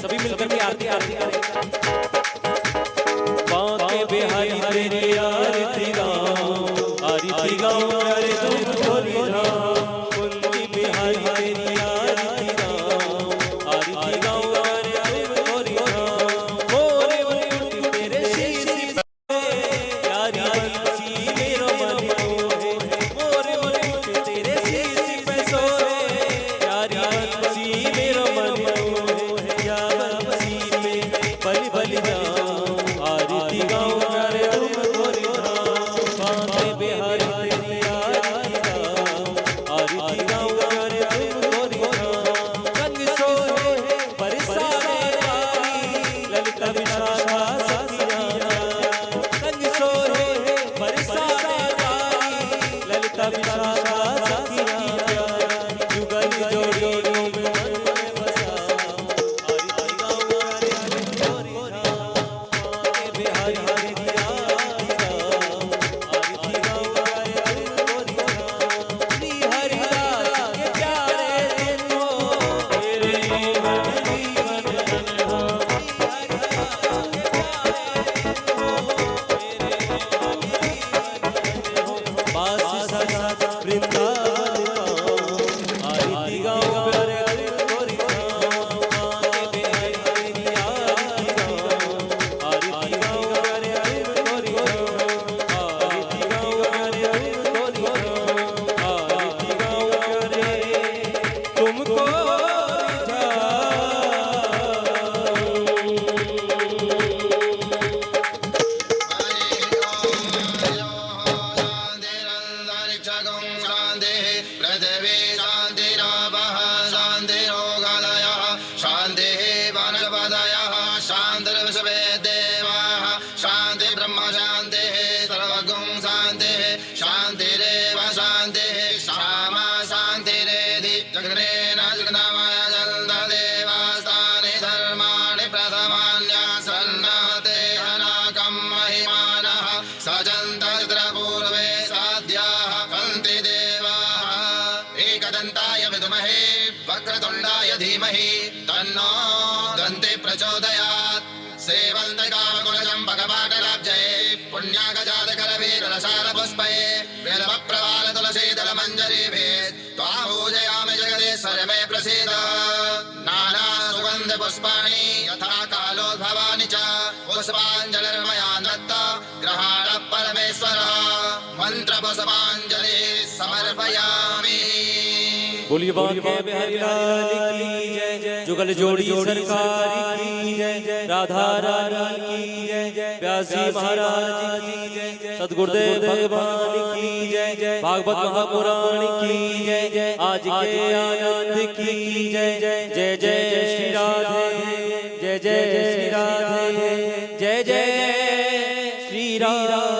सभी मिलकर के आरती आरती करें। बांके बिहारी तेरी आरती गाऊं अरे तुम थोड़ी राम। उनकी बिहारी तेरी आरती गाऊं अरे तुम थोड़ी राम। मोरे मोरे तेरे शीश पे प्यारी बंसी मेरो मन मोहे। मोरे मोरे तेरे शीश पे सोए प्यारी बंसी मेरो मन मोहे। या बंसी पे बलि बलि जाऊं आरती गाऊं अरे तुम थोड़ी राम। बांके बिहारी तेरी आरती गाऊं अरे तुम थोड़ी राम। रंग सोहे बरसाने वाली ललिता विशाखा सखियाँ। रंग सोहे बरसाने वाली ललिता विशाखा सखियाँ। जुगल जोड़ी में मन में बसा आरती गाऊं अरे तुम थोड़ी राम। बांके बिहारी तेरी आरती गाऊं अरे तुम थोड़ी राम। श्री हरिदास के प्यारे दिन हो तेरे जीवन जीवन हो। श्री हरिदास के प्यारे दिन हो तेरे जीवन जीवन हो। बांसुरी सजा वृंदावन का आरती गाऊं अरे तुम थोड़ी राम। बांके बिहारी तेरी आरती गाऊं अरे तुम थोड़ी राम। आरती गाऊं अरे तुम थोड़ी राम। आरती गाऊं अरे तुमको शान्तिरन्तरिक्षगं शान्तिः पृथिवी शान्तिरापः शान्तिरोगालयः शान्तिः वनस्पतयः शान्तिर्विश्वे देवाः शान्ति ब्रह्म शान्तिः सर्वगुं शान्तिः शान्तिरेव शान्तिः श्यामा शान्तिरेधि जगन्नेन जगन्नामय जलदेवास्तानि धर्माणि प्रथमान्यासन्नते अनाकं महिमानः सजन्तपूर्वे साध्याः हन्ति देवाः। एकदन्ताय विद्महे वक्रतुण्डाय धीमहि तन्नो दन्ति प्रचोदयात्। सेवन्तकामकुलचम्पकपाटलाब्जये पुण्यागजातकरवीररसालपुष्पये वेलवप्रवालतुलसीदलमञ्जरीभिः त्वापूजयामि जगदीश्वर मे प्रसीद। नानासुगन्धपुष्पाणि यथा कालोद्भवानि च पुष्पाञ्जलिर्मया दत्ता ग्रहाण परमेश्वरः। मन्त्रपुष्पाञ्जलिः समर्पयामि। बोलिए बांके बिहारी लाल की जय। जुगल जोड़ी सरकार की जय। राधा रानी की जय। व्यास जी महाराज की जय। सद्गुरुदेव भगवान की जय। भागवत महापुराण की जय। आज के आनंद की जय। जय जय श्री राधे जय जय श्री राधे जय जय श्री राधे।